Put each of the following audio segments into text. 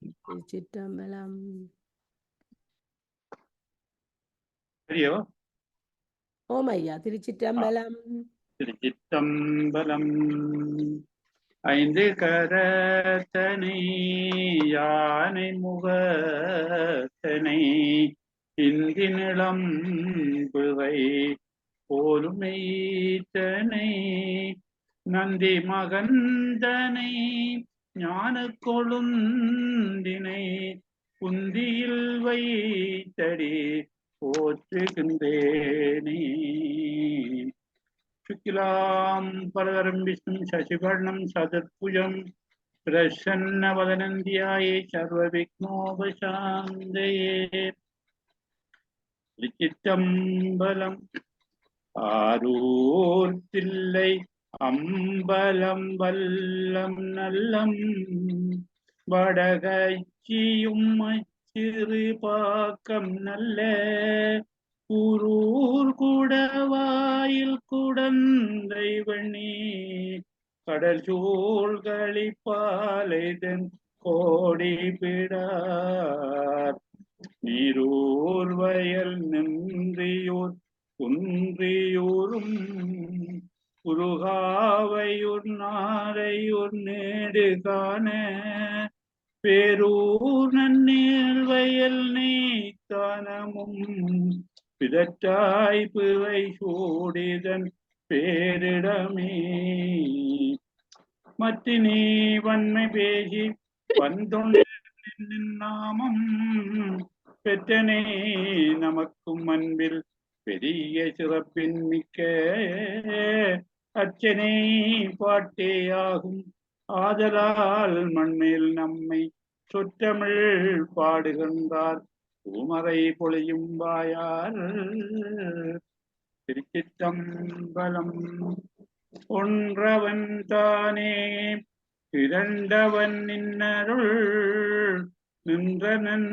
திருச்சிற்றம்பலம். சரியோ? ஓம் ஐயா, திருச்சிற்றம்பலம். திருச்சிற்றம்பலம். ஐந்து கரத்தனை யானை முகத்தனை இந்தி நிளம்புவை போலுமெய்த்தனை நந்தி மகந்தனை ஞான கொழுந்தினை குந்தியில் வைத்தடி போற்றுகின்றேனே. சுக்கிலாம் பரதரம் விஷ்ணு சசிவர்ணம் சதுர்புஜம் பிரசன்னவதனந்தியாயே சர்வ விக்னோபசாந்தயே. திருச்சிற்றம்பலம். ஆரூர் தில்லை அம்பலம் வல்லம் நல்லம் வடகச்சியும் அச்சிறு பாக்கம் நல்ல ஊரூர் குடவாயில் குடந்தை வண்ணி கடல் சூழ்களி பாலைதன் கோடி பிடார் நீரூர் வயல் நின்றியூர் குன்றியூரும் குருகாவையூர் நாரையூர் நேடு காண பேரூர் நன்னீர் வயல் நெய்த்தானமும் பிதற்றாய் பிறை சூடிதன் பேரிடமே. மத்தினி வன்மை பேசி வந்தொன்று நாமம் பெற்றனே நமக்கும் அன்பில் பெரிய சிறப்பின் மிக்க அச்சனை பாட்டேயாகும் ஆதலால் மண்மேல் நம்மை சொற்றமிழ் பாடுகின்றார் பூமரை பொழியும் வாயார். திருச்சிற்றம்பலம். ஒன்றவன் தானே இரண்டவன் நின்னருள் நின்றனன்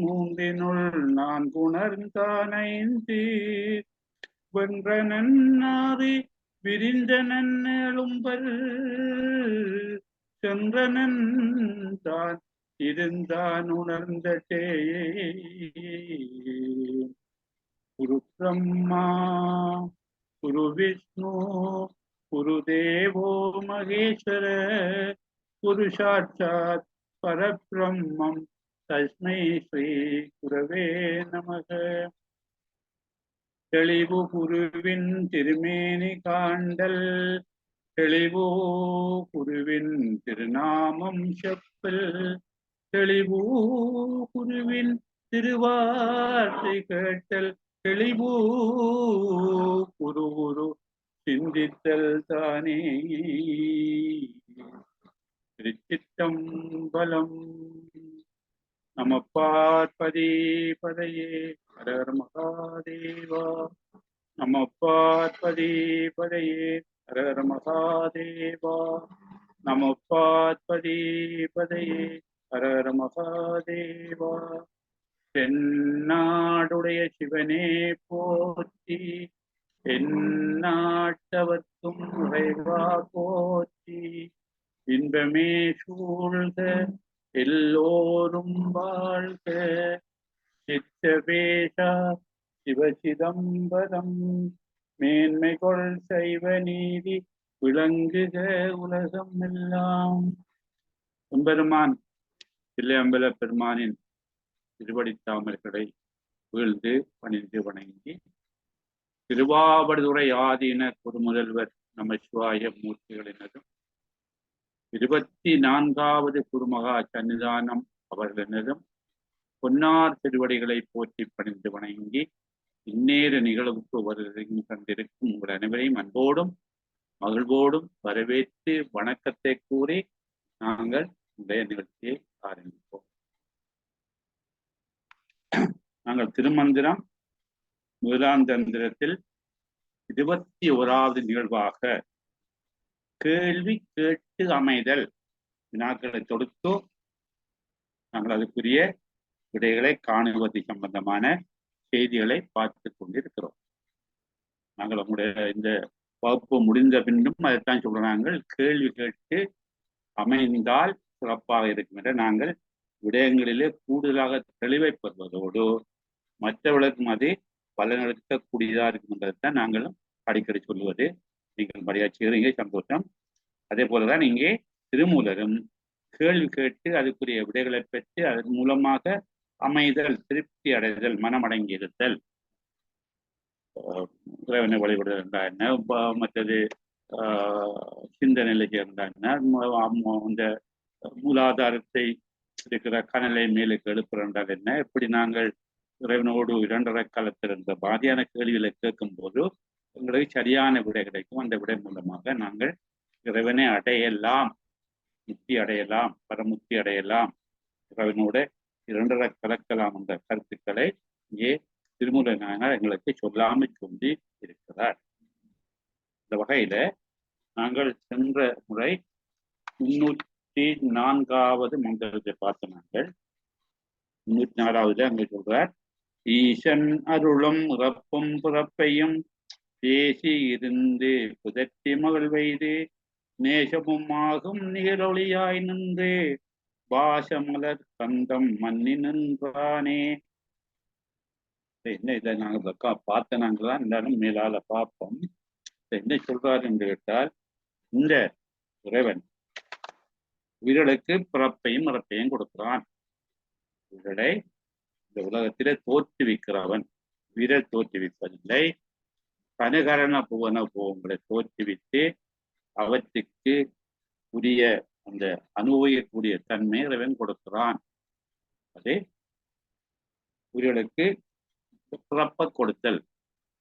மூன்றினுள் நான் குணர்ந்தானைந்து வென்றனன் நாறு விரிந்தனன் எழும்பல் சென்றனன் தான் இருந்தான் உணர்ந்தே. குரு பிரம்மா குரு விஷ்ணு குரு தேவோ மகேஸ்வர குரு சாட்சாத் பரபிரம்மம் தஸ்மை ஸ்ரீ குரவே நமக. தெளிவு குருவின் திருமேனி காண்டல் தெளிவோ குருவின் திருநாமம் செப்பல் தெளிவோ குருவின் திருவார்த்தை கேட்டல் தெளிவோ குரு குரு சிந்தித்தல் தானே. திருச்சிற்றம்பலம். நம பார்வதி பதையே ஹர மகாதேவா. நம பார்வதி பதையே ஹர மகாதேவா. நம பார்வதி பதையே ஹர மகாதேவா. தென்னாடுடைய சிவனே போற்றி எந்நாட்டவர்க்கும் இறைவா போற்றி. இன்பமே சூழ்க எல்லோரும் வாழ்க. சித்தவேஷா சிவசிதம்பரம் மேன்மைகொள் சைவ நீதி விளங்குக உலகம் எல்லாம். எம்பெருமான் தில்லையம்பல பெருமானின் திருவடித்தாமர்களை வீழ்ந்து பணிந்து வணங்கி திருவாவடுதுறை ஆதீன குருமுதல்வர் நம சிவாய மூர்த்திகளினதும் 24வது குருமகா சன்னிதானம் அவர்களினதும் பொன்னார் திருவடிகளை போற்றி பணிந்து வணங்கி இந்நேர நிகழ்வுக்கு வருகை கண்டிருக்கும் உங்கள் அனைவரையும் அன்போடும் மகிழ்வோடும் வரவேற்று வணக்கத்தை கூறி நாங்கள் இன்றைய நிகழ்ச்சியை ஆரம்பிப்போம். நாங்கள் திருமந்திரம் முதலாம் தந்திரத்தில் 21வது நிகழ்வாக கேள்வி கேட்டு அமைதல் வினாக்களை தொடுத்து நாங்கள் அதுக்குரிய விடைகளை காணுவது சம்பந்தமான செய்திகளை பார்த்து கொண்டிருக்கிறோம். நாங்கள் உங்களுடைய இந்த வகுப்பு முடிந்த பின்னும் அதைத்தான் சொல்றாங்க, கேள்வி கேட்டு அமைந்தால் சிறப்பாக இருக்கும் என்ற நாங்கள் விடயங்களிலே கூடுதலாக தெளிவை பெறுவதோடு மற்றவர்களுக்கும் அது பலனளிக்கக்கூடியதாக இருக்குன்றதுதான் நாங்களும் அடிக்கடி சொல்லுவது. நீங்கள் மரியாதை செய்கிறீங்க, சந்தோஷம். அதே போலதான் இங்கே திருமூலரும் கேள்வி கேட்டு அதுக்குரிய விடைகளை பெற்று அதன் மூலமாக அமைதல், திருப்தி அடைதல், மனமடங்கி இருத்தல், இறைவனை வழிபடுதல் என்றா என்ன, மற்றது சிந்தனையில சேர்ந்தா என்ன, இந்த மூலாதாரத்தை இருக்கிற கனலை மேலுக்கு எழுப்புறென்றால் என்ன, எப்படி நாங்கள் இறைவனோடு இரண்டரை காலத்தில் இருந்த பாதியான கேள்விகளை கேட்கும் போது எங்களுக்கு சரியான விடை கிடைக்கும். அந்த விடை மூலமாக நாங்கள் இறைவனை அடையலாம், முக்தி அடையலாம், பரமுக்தி அடையலாம், இறைவனோட இரண்டரை கலக்கலாம் என்ற கருத்துக்களை இங்கே திருமூல நாயனார் எங்களுக்கு சொல்லாமல் சொல்லி இருக்கிறார். இந்த வகையில நாங்கள் சென்ற முறை 304வது மந்திரத்தை பார்த்த நாங்கள் 304வது அங்கே சொல்றார், ஈசன் அருளும் இறப்பும் பிறப்பையும் பேசி இருந்து புதற்றி மகிழ்வைது நேசமும் ஆகும் நிகழொளியாய் நின்று பாசமலர் கந்தம் மன்னி நின்றானே. என்ன இதை நாங்கள் பார்த்த நாங்கள் தான் இருந்தாலும் மேலால பார்ப்போம். என்ன சொல்றாரு என்று கேட்டால், இந்த இறைவன் உயிர்களுக்கு பிறப்பையும் இறப்பையும் கொடுக்கிறான். உயிர்களை இந்த உலகத்திலே தோற்றுவிக்கிறவன். உயிரை தோற்றுவிப்பதில்லை, கனகரண புவன போகங்களை தோற்றுவித்து அவற்றுக்கு உரிய அந்த அனுபவிக்கக்கூடிய தன்மை இறைவன் கொடுக்கிறான். அது உயிர்களுக்கு பிறப்ப கொடுத்தல்.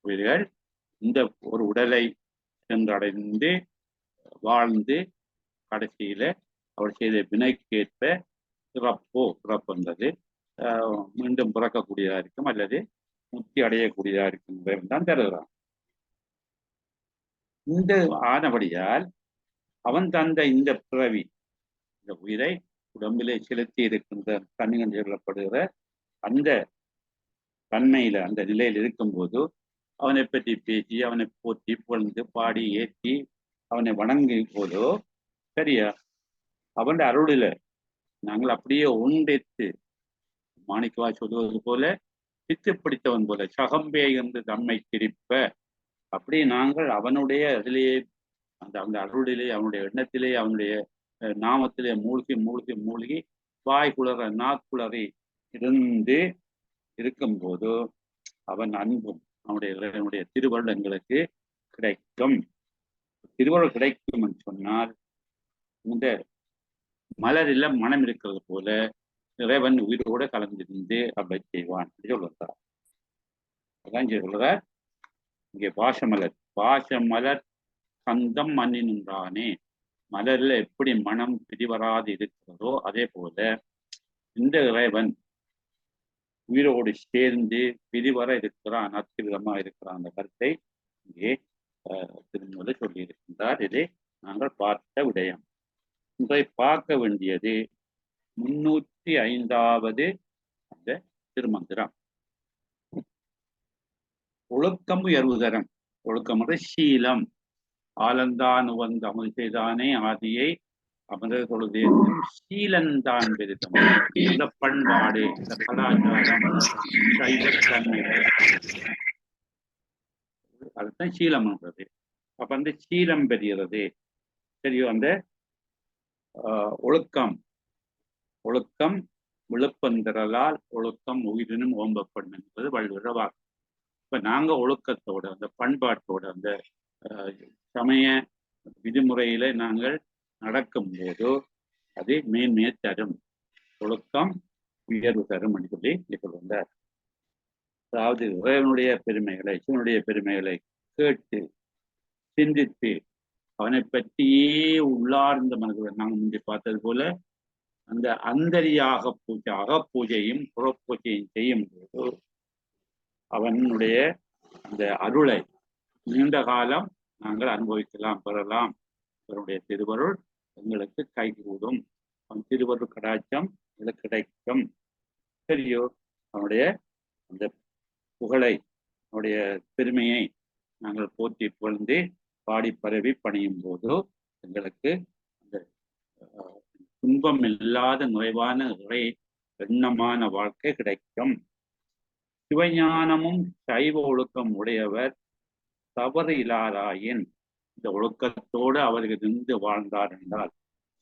உயிர்கள் இந்த ஒரு உடலை சென்றடைந்து வாழ்ந்து கடைசியில அவர் செய்த வினைக்கேற்ப பிறப்புன்றது மீண்டும் பிறக்கக்கூடியதா இருக்கும் அல்லது முக்தி அடையக்கூடியதா இருக்கும் தான் தருகிறான். இந்த ஆனபடியால் அவன் தந்த இந்த பிறவி, இந்த உயிரை உடம்பிலே செலுத்தி இருக்கின்ற கண்ணிகள் சொல்லப்படுகிற அந்த தன்மையில அந்த நிலையில் இருக்கும்போது அவனை பற்றி பேசி அவனை போற்றி புகழ்ந்து பாடி ஏற்றி அவனை வணங்கும் போதோ சரியா அவன் அருளில நாங்கள் அப்படியே ஒன்றைத்து மாணிக்கவா சொல்லுவது போல பித்து பிடித்தவன் போல சகம்பே என்று தம்மை திரிப்ப, அப்படி நாங்கள் அவனுடைய அதிலேயே அந்த அருளிலே அவனுடைய எண்ணத்திலே அவனுடைய நாமத்திலே மூழ்கி மூழ்கி மூழ்கி வாய் குளற நாக்குளறி இருந்து இருக்கும்போது அவன் அன்பும் அவனுடைய திருவருள் எங்களுக்கு கிடைக்கும். திருவருள் கிடைக்கும் என்று சொன்னால் இந்த மலரில் மனம் இருக்கிறது போல இறைவன் உயிரோடு கலந்திருந்து அப்படி செய்வான் சொல்லுறார். அதான் சொல்றார் இங்கே பாசமலர் கந்தம் மன்னி நின்றானே. மலர்ல எப்படி மனம் பிரிவராது இருக்கிறதோ அதே போல இந்த இறைவன் உயிரோடு சேர்ந்து பிரிவர இருக்கிறான், அற்புதமா இருக்கிறான். அந்த கருத்தை இங்கே திருமூல சொல்லி இருக்கின்றார். இதை நாங்கள் பார்த்த விடயம். இதை பார்க்க வேண்டியது 305வது அந்த திருமந்திரம். ஒழுக்கம் உயர்வுதரம். ஒழுக்கம் சீலம். ஆலந்தான் உவந்த அமல் செய்தானே ஆதியை அமரர் தொழுதேற்றும் சீலந்தான் பெருதம். இந்த பண்பாடு, இந்த கலாச்சாரம், சைவத்தன்மை, அதுதான் சீலம்ன்றது. அப்ப அந்த சீலம் பெறுகிறது சரியோ. அந்த ஒழுக்கம் விழுப்பந்திரலால் ஒழுக்கம் உயிரினும் ஓம்பப்படும் என்பது வள்ளுவர வாக்கு. இப்ப நாங்க ஒழுக்கத்தோட அந்த பண்பாட்டோட அந்த சமய விதிமுறையில நாங்கள் நடக்கும் போது அது மேன்மையை தரும். ஒழுக்கம் உயர்வு தரும் என்று சொல்லி சொல்லுவார். அதாவது இறைவனுடைய பெருமைகளை சிவனுடைய பெருமைகளை கேட்டு சிந்தித்து அவனை பற்றியே உள்ளார்ந்த மனதுடன் நாங்கள் முந்தி பார்த்தது போல அந்த அந்தரியாக பூஜை அகப்பூஜையும் புறப்பூஜையும் செய்யும் போது அவனுடைய அந்த அருளை நீண்ட காலம் நாங்கள் அனுபவிக்கலாம், பெறலாம். அவருடைய திருவருள் எங்களுக்கு கைகூடும். அவன் திருவருள் கடாட்சம் எங்களுக்கு கிடைக்கும் சரியோ. அவனுடைய அந்த புகழை அவனுடைய பெருமையை நாங்கள் போற்றி புகழ்ந்து பாடி பரவி பணியும் போது எங்களுக்கு அந்த துன்பம் இல்லாத நிறைவான இறை எண்ணமான வாழ்க்கை கிடைக்கும். சிவஞானமும் சைவ ஒழுக்கம் உடையவர் தவறு இல்லாராயின் இந்த ஒழுக்கத்தோடு அவர்கள் நின்று வாழ்ந்தார் என்றால்,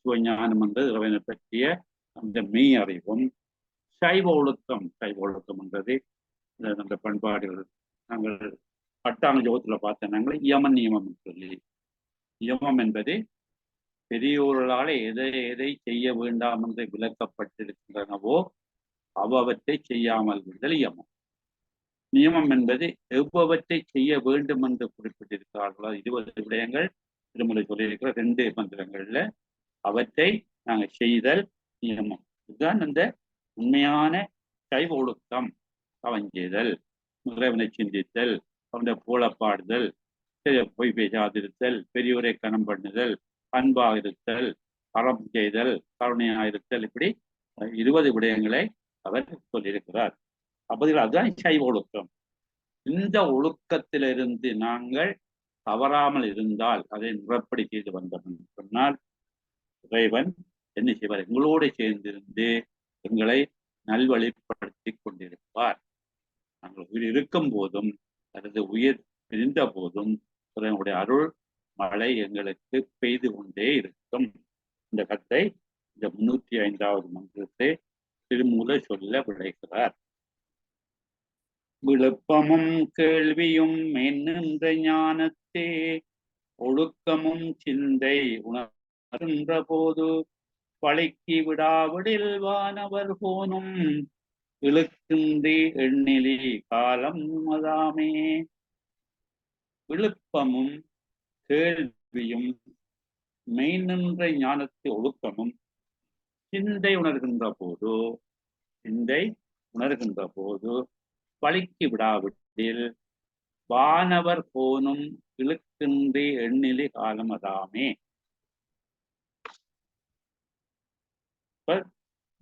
சிவஞானம் என்றது இறைவனை பற்றிய அந்த மெய் அறிவும், சைவ ஒழுக்கம் என்றது அந்த பண்பாடுகள் நாங்கள் பட்டாங்க ஜோகத்துல பார்த்த நாங்கள் யமன் நியமம் சொல்லி, யமம் என்பது பெரியோர்களால் எதை எதை செய்ய வேண்டாம் என்று விளக்கப்பட்டிருக்கின்றனவோ அவற்றை செய்யாமல் விடுதல் யமம். நியமம் என்பது எவ்வளவற்றை செய்ய வேண்டும் என்று குறிப்பிட்டிருக்கிறார்களோ 20 விடயங்கள் திருமலை சொல்லியிருக்கிற 2 மந்திரங்கள்ல அவற்றை நாங்கள் செய்தல் நியமம். இதுதான் அந்த உண்மையான சைவ ஒழுக்கம். அவன் செய்தல், இறைவனை சிந்தித்தல், அவனுடைய போலப்பாடுதல், பொய் பேசாதிருத்தல், பெரியோரை கனம் பண்ணுதல், அன்பாக இருத்தல், அறம் செய்தல், கருணையாயிருத்தல், இப்படி 20 விடயங்களை அவர் சொல்லியிருக்கிறார். அப்போது அதுதான் சைவ ஒழுக்கம். இந்த ஒழுக்கத்திலிருந்து நாங்கள் தவறாமல் இருந்தால், அதை முறைப்படி செய்து வந்தோம் சொன்னால், இறைவன் என்ன செய்வார்? எங்களோடு சேர்ந்திருந்து எங்களை நல்வழிப்படுத்தி கொண்டிருப்பார். நாங்கள் உயிர் இருக்கும் போதும் அல்லது உயிர் பிரிந்த போதும் இறைவனுடைய அருள் மழை எங்களுக்கு பெய்து கொண்டே இருக்கும். இந்த கத்தை இந்த 305வது மந்திரத்தை திருமூலர் சொல்ல விளைகிறார். விழுப்பமும் கேள்வியும் என்னென்ற ஞானத்தே ஒழுக்கமும் சிந்தை உணர்கின்ற போது பழிக்கு விடாவிடில் வானவர் போனும் இழுக்கின்றி எண்ணிலி காலம் அதாமே. விழுப்பமும் கேள்வியும் மெய் நின்ற ஞானத்தை ஒழுக்கமும் சிந்தை உணர்கின்ற போது பழிக்கு விடாவிடில் வானவர் போனும் இழுக்கின்றி எண்ணிலி காலம் அதாமே.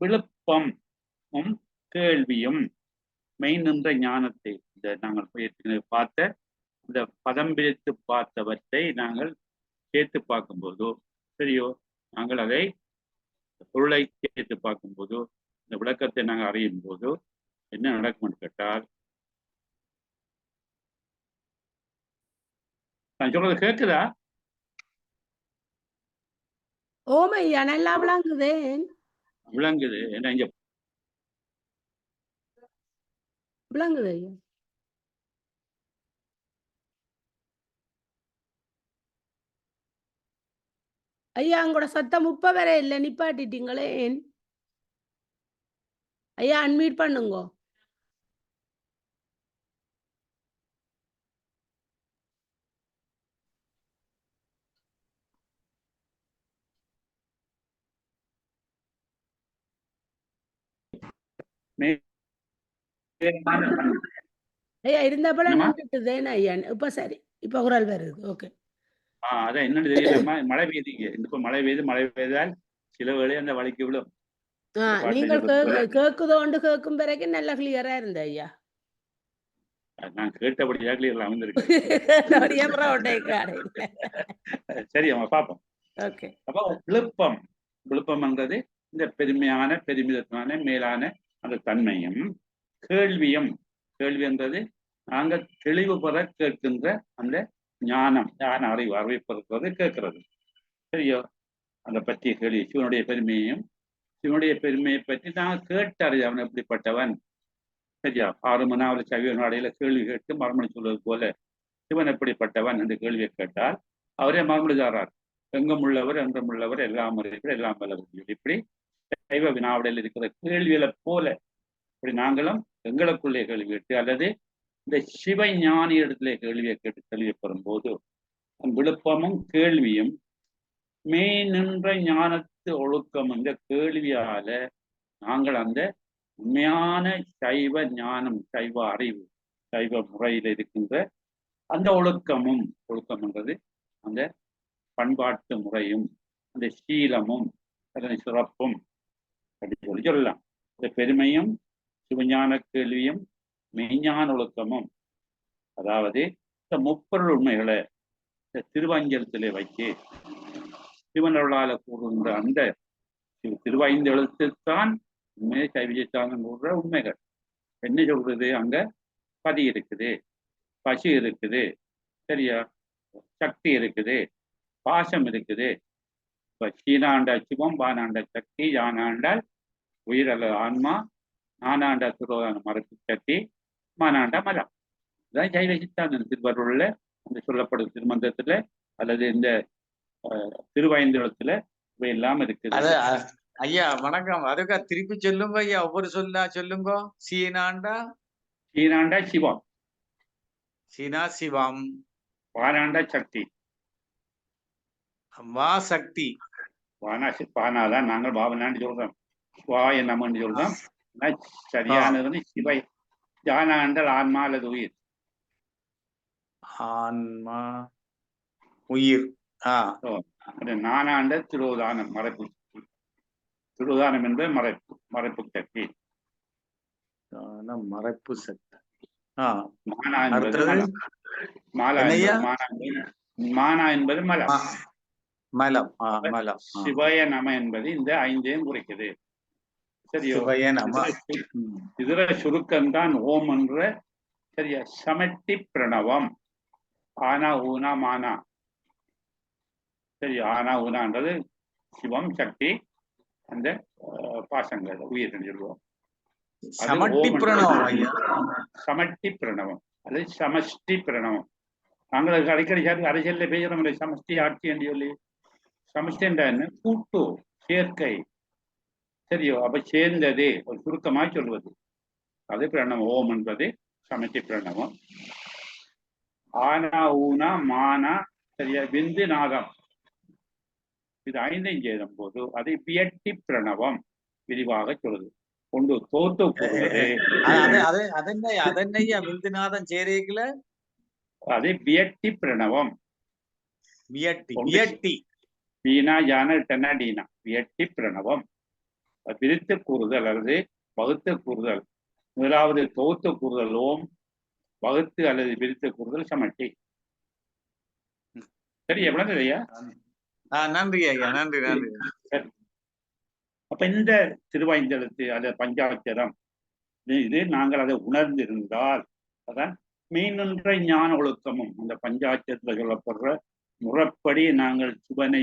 விழுப்பமும் கேள்வியும் மெய் நின்ற ஞானத்தை, இந்த நாங்கள் பார்த்த இந்த பதம் பிரித்து பார்த்தவற்றை நாங்கள் சேர்த்து பார்க்கும்போதோ சரியோ, நாங்கள் அதை பொருளை சேர்த்து பார்க்கும்போதோ, இந்த விளக்கத்தை நாங்கள் அறியும் போதோ என்ன நடக்கும் கேட்டால், நான் சொல்றது கேட்குதா? ஓமையா, நல்லா விளங்குது. விளங்குது. ஏன்னா இங்க விளங்குது ஐயா. ஐயா உங்களோட சத்தம் முப்ப வர இல்லை, நிப்பாட்டிட்டீங்களே. ஐயா அன்மியூட் பண்ணுங்க. ஐயா இருந்த போல நின்றுட்டுதேன் ஐயா. இப்ப சரி, இப்ப குரல் வருது. ஓகே. அதான் என்னன்னு தெரியலம்மா, மழை பெய்யுதுங்க. இப்ப மழை பெய்தால் சில வேளை அந்த வலிக்கு விழும். நீங்கள் கேக்குதோண்டு கேட்கும் பிறகு நல்ல கிளியரா இருந்த ஐயா. நான் கேட்டபடியா கிளியர்ல அமைந்திருக்கு. சரி அம்மா பாப்போம். ஓகே. அப்போ விழுப்பம் என்றது இந்த பெருமையான பெருமிதமான மேலான அந்த தன்மையும், கேள்வி என்றது நாங்கள் தெளிவு பெற கேட்கின்ற அந்த ஞான அறிவை பெறுவது கேட்கிறது. சரியோ? அதை பற்றிய கேள்வி, சிவனுடைய பெருமையையும் சிவனுடைய பெருமையை பற்றி நாங்கள் கேட்டறிய அவன் எப்படிப்பட்டவன். சரியா? 6 மணி நேரம் சைவ நாடையில கேள்வி கேட்டு மறுமொழி சொல்வது போல சிவன் எப்படிப்பட்டவன் என்று கேள்வியை கேட்டால் அவரே மறுமொழி தாரார். எங்கும் உள்ளவர் என்றும் உள்ளவர் எல்லாம் அறிவர் எல்லாம் வல்லவர். இப்படி சைவ வினாவிடையில் இருக்கிற கேள்விகளை போல இப்படி நாங்களும் எங்களுக்குள்ளே கேள்வி கேட்டு அல்லது இந்த சிவஞானி இடத்திலே கேள்வியை கேட்டு கேள்வியை பெறும்போது விழுப்பமும் கேள்வியும் மெய் நின்ற ஞானத்து ஒழுக்கம் இந்த கேள்வியால நாங்கள் அந்த உண்மையான சைவ ஞானம், சைவ அறிவு, சைவ முறையில் இருக்கின்ற அந்த ஒழுக்கம் என்றது அந்த பண்பாட்டு முறையும் அந்த சீலமும் அதனை சிறப்பும் அப்படி சொல்லலாம். இந்த பெருமையும் சிவஞான கேள்வியும் மெய்ஞான ஒழுக்கமும், அதாவது இந்த முப்பொருள் உண்மைகளை இந்த திருவஞ்சலத்திலே வைத்து சிவனருளால கூறுகின்ற அந்த திருவைந்தெழுத்துத்தான் உண்மையை சைவ சித்தாந்தம் கூறுற உண்மைகள். என்ன சொல்றது? அங்க பதி இருக்குது, பசி இருக்குது, சரியா, சக்தி இருக்குது, பாசம் இருக்குது. இப்ப சீனாண்ட சிவம், பானாண்ட சக்தி, யானாண்டால் உயிர் அல்லது ஆன்மா, நானாண்ட துரோதான மரபு சக்தி, மானாண்ட மலம். இதான் சைவ சித்தாந்தம். திருவருள்ல அந்த சொல்லப்படும் திருமந்திரத்துல அல்லது இந்த திருவைந்தளத்துல இவை எல்லாம் இருக்குது. ஐயா வணக்கம். அதுக்கா திருப்பி சொல்லுங்க ஐயா, ஒவ்வொரு சொல்லுங்க. சீனாண்டா சிவம், சீனா சிவம், பானாண்ட சக்தி, வா சக்தி, பானாதான் நாங்கள் பாவனான்னு சொல்றோம், வாய நம்மன்னு சொல்றோம். சரியானது சிவை. ஜானாண்டல் ஆன்மா அல்லது உயிர். ஆன்மா உயிர். நானாண்ட திரோதானம் மறைப்பு. திரோதானம் என்பது மறைப்பு, மறைப்பு சக்தி, மறைப்பு சக்தி. மானா என்பது மலம். மலம் மலம். சிவய நம என்பது இந்த ஐந்தையும் குறிக்குது. சரியோ? இதுல சுருக்கம்தான் ஓம் என்ற, சரியா, சமட்டி பிரணவம். ஆனா ஊனா மானா. சரி, ஆனா ஊனான்றது சிவம், சக்தி, அந்த பாசங்கள், உயிர் சொல்லுவோம். சமட்டி பிரணவம் ஐயா. சமட்டி பிரணவம் அது சமஷ்டி பிரணவம். நாங்கள் அடிக்கடி அரசியல்ல பேசுறோம் சமஷ்டி ஆட்சி என்று சொல்லி. சமஷ்டி என்ன? கூட்டு, சேர்க்கை. சரியோ? அப்ப சேர்ந்தது ஒரு சுருக்கமாய் சொல்வது அது பிரணவம். ஓம் என்பது சமஷ்டி பிரணவம். ஆனா ஊனா மானா, சரியா, விந்து நாதம், இது ஐந்தையும் சேரும் போது அதை வியட்டி பிரணவம் விரிவாக சொல்லுது. கொண்டு தோத்து போடுவது அதென்னையா விந்துநாதம் சேரேக்கல அது வியட்டி பிரணவம். வியட்டி வீணா யானை டீனா வியட்டி பிரணவம். விரித்து கூறுதல் அல்லது வகுத்து கூறுதல். முதலாவது தொகுத்து கூறுதல் ஓம், வகுத்து அல்லது விரித்து கூறுதல் சமட்டி. சரி, எவ்வளவு ஐயா? நன்றி ஐயா, நன்றி நன்றி. அப்ப இந்த திருவாய்ந்தெழுத்து அல்லது பஞ்சாட்சரம் இது நாங்கள் அதை உணர்ந்திருந்தால் அதான் மெய்நின்ற ஞான ஒழுக்கமும். அந்த பஞ்சாட்சரத்தில் சொல்லப்படுற முறைப்படி நாங்கள் சிவனை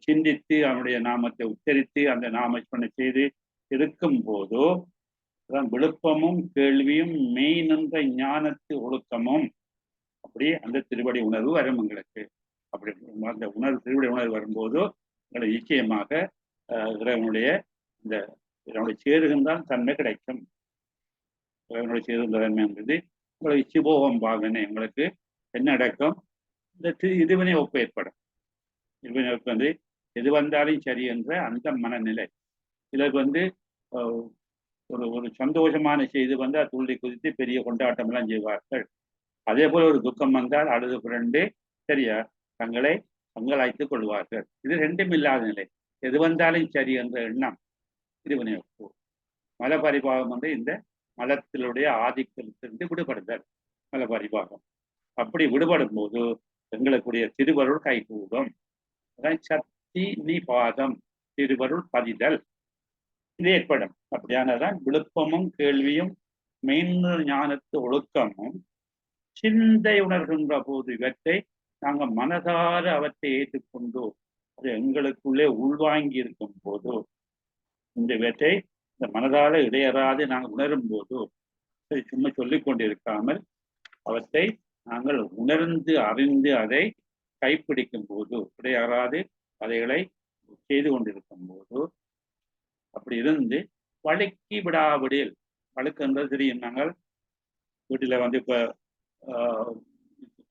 சிந்தித்து அவனுடைய நாமத்தை உச்சரித்து அந்த நாமஸ்மரணை செய்து இருக்கும் போதோ அதான் விழுப்பமும் கேள்வியும் மெய் நின்ற ஞானத்து ஒழுக்கமும் அப்படி அந்த திருவடி உணர்வு வரும் எங்களுக்கு. அப்படி அந்த உணர்வு, திருவடி உணர்வு வரும்போதோ எங்களை நிச்சயமாக இறைவனுடைய இந்த இதனுடைய சேருகின்றால் தன்மை கிடைக்கும். இறைவனுடைய சேருகின்ற தன்மை என்பது உங்களுக்கு சிவோகம் பாகனே உங்களுக்கு என்ன நடக்கும்? இந்த இதுவினை ஒப்பு ஏற்படும். இதுவினைக்கு வந்து எது வந்தாலும் சரி என்ற அந்த மனநிலை. சிலருக்கு வந்து ஒரு சந்தோஷமான செய்தி வந்தால் துள்ளி குதித்து பெரிய கொண்டாட்டம் எல்லாம் செய்வார்கள். அதே போல ஒரு துக்கம் வந்தால் அழுது புரண்டு, சரியா, தங்களை பங்களாய்த்துக் கொள்வார்கள். இது ரெண்டும் இல்லாத நிலை. எது வந்தாலும் சரி என்ற எண்ணம் இதுவினை ஒப்பு. மல பரிபாகம் வந்து இந்த மலத்தினுடைய ஆதிக்கத்திலிருந்து விடுபடுதல் மல பரிபாகம். அப்படி விடுபடும் போது எங்களுக்குரிய திருவருள் கைகூடும். அதான் சக்தி நிபாதம், திருவருள் பதிதல் இது ஏற்படும். அப்படியானதான் விழுப்பமும் கேள்வியும் மெய்நிற ஞானத்து ஒழுக்கமும் சிந்தை உணர்கின்ற போது இவற்றை நாங்கள் மனதார அவற்றை ஏற்றுக்கொண்டு அது எங்களுக்குள்ளே உள்வாங்கி இருக்கும் போது இந்த இவற்றை இந்த மனதால இடையறாது நாங்கள் உணரும் போது சும்மா சொல்லிக் கொண்டிருக்காமல் அவற்றை நாங்கள் உணர்ந்து அறிந்து அதை கைப்பிடிக்கும் போது இடையறாது அதைகளை செய்து கொண்டிருக்கும் போது அப்படி இருந்து வழுக்கி விடாவிடில், வழுக்குன்றது தெரியும். நாங்கள் வீட்டில் வந்து இப்போ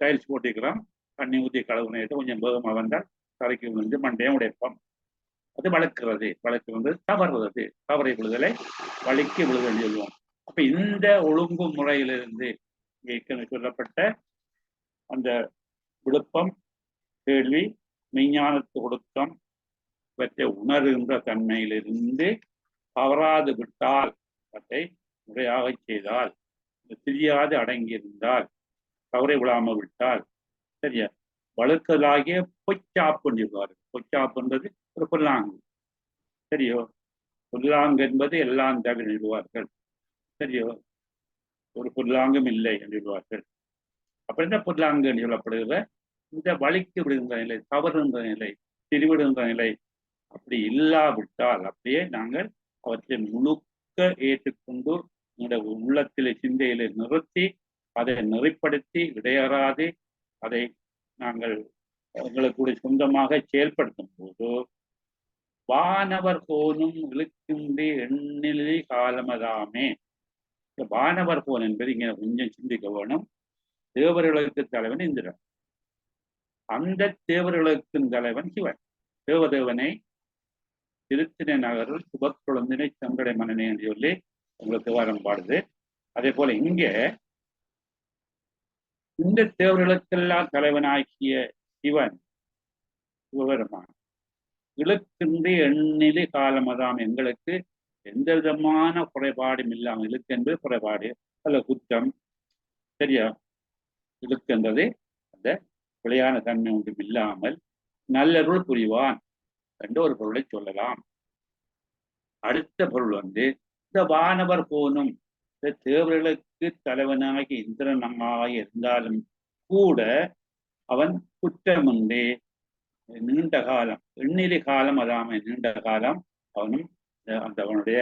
டைல்ஸ் போட்டிக்கிறோம், தண்ணி ஊற்றி கழுவு நேரத்தை கொஞ்சம் வேகமாக வந்தால் தலைக்கு வந்து மண்டையும் உடைப்போம். அது வளர்க்கிறது. வளர்க்கு வந்து தவறுறது, தவறை விழுதலை வழுக்கி விழுதல் சொல்லுவோம். அப்ப இந்த ஒழுங்கு முறையிலிருந்து ஏற்கனவே சொல்லப்பட்ட அந்த விழுப்பம், கேள்வி, மெய்ஞானத்து ஒழுக்கம் இவற்றை உணர்கின்ற தன்மையிலிருந்து தவறாது விட்டால், அவற்றை முறையாக செய்தால், தெரியாது அடங்கியிருந்தால், தவறை விழாமல் விட்டால், சரியா, வழுக்கலாகிய பொச்சாப்புன்னு சொல்வார்கள். பொச்சாப்புன்றது ஒரு பொல்லாங்கு. சரியோ? புல்லாங்கு என்பது எல்லாம் தவிர நிறுவார்கள். சரியோ, ஒரு புல்லாங்கும் இல்லை என்று சொல்வார்கள். அப்ப என்ன புல்லாங்கு என்று சொல்லப்படுகிற இந்த வழிக்கு விடுகின்ற நிலை, தவறுகின்ற நிலை, திரிவிடுகின்ற நிலை அப்படி இல்லாவிட்டால் அப்படியே நாங்கள் அவற்றை முழுக்க ஏற்றுக்கொண்டு எங்களுடைய உள்ளத்திலே சிந்தையிலே நிறுத்தி அதை நெறிப்படுத்தி இடையறாது அதை நாங்கள் எங்களுக்கு சொந்தமாக செயல்படுத்தும் போது வானவர் போனும் இழுக்கின்றி எண்ணிலி காலமதாமே. இந்த வானவர் போன் என்பது இங்கே கொஞ்சம் சிந்திக்க வேணும். தேவர்களுக்கு தலைவன் இந்திரன், அந்த தேவர்களுக்கு தலைவன் சிவன். தேவதேவனை திருத்தினை நகரில் சுபக்குழந்தினை செங்கடை மன்னனை என்று சொல்லி உங்களுக்கு விவரம் பாடுது. அதே போல இங்கே இந்த தேவர்களுக்கெல்லாம் தலைவனாகிய சிவன் சிவபெருமான் இழுக்கின்றி எண்ணிலி காலமதாம், எங்களுக்கு எந்த விதமான குறைபாடும் இல்லாமல், இழுக்கு என்பது குறைபாடு அல்ல குற்றம். சரியா, இழுக்கு என்பது அந்த பிழையான தன்மை ஒன்றும் இல்லாமல் நல்லருள் புரிவான் என்ற ஒரு பொருளை சொல்லலாம். அடுத்த பொருள் இந்த வானவர் போனும் இந்த தேவர்களுக்கு தலைவனாகி இந்திரனாக இருந்தாலும் கூட அவன் குற்றமின்றி நீண்ட காலம், எண்ணிலி காலம் அதாம நீண்ட காலம் அவனும் அந்த அவனுடைய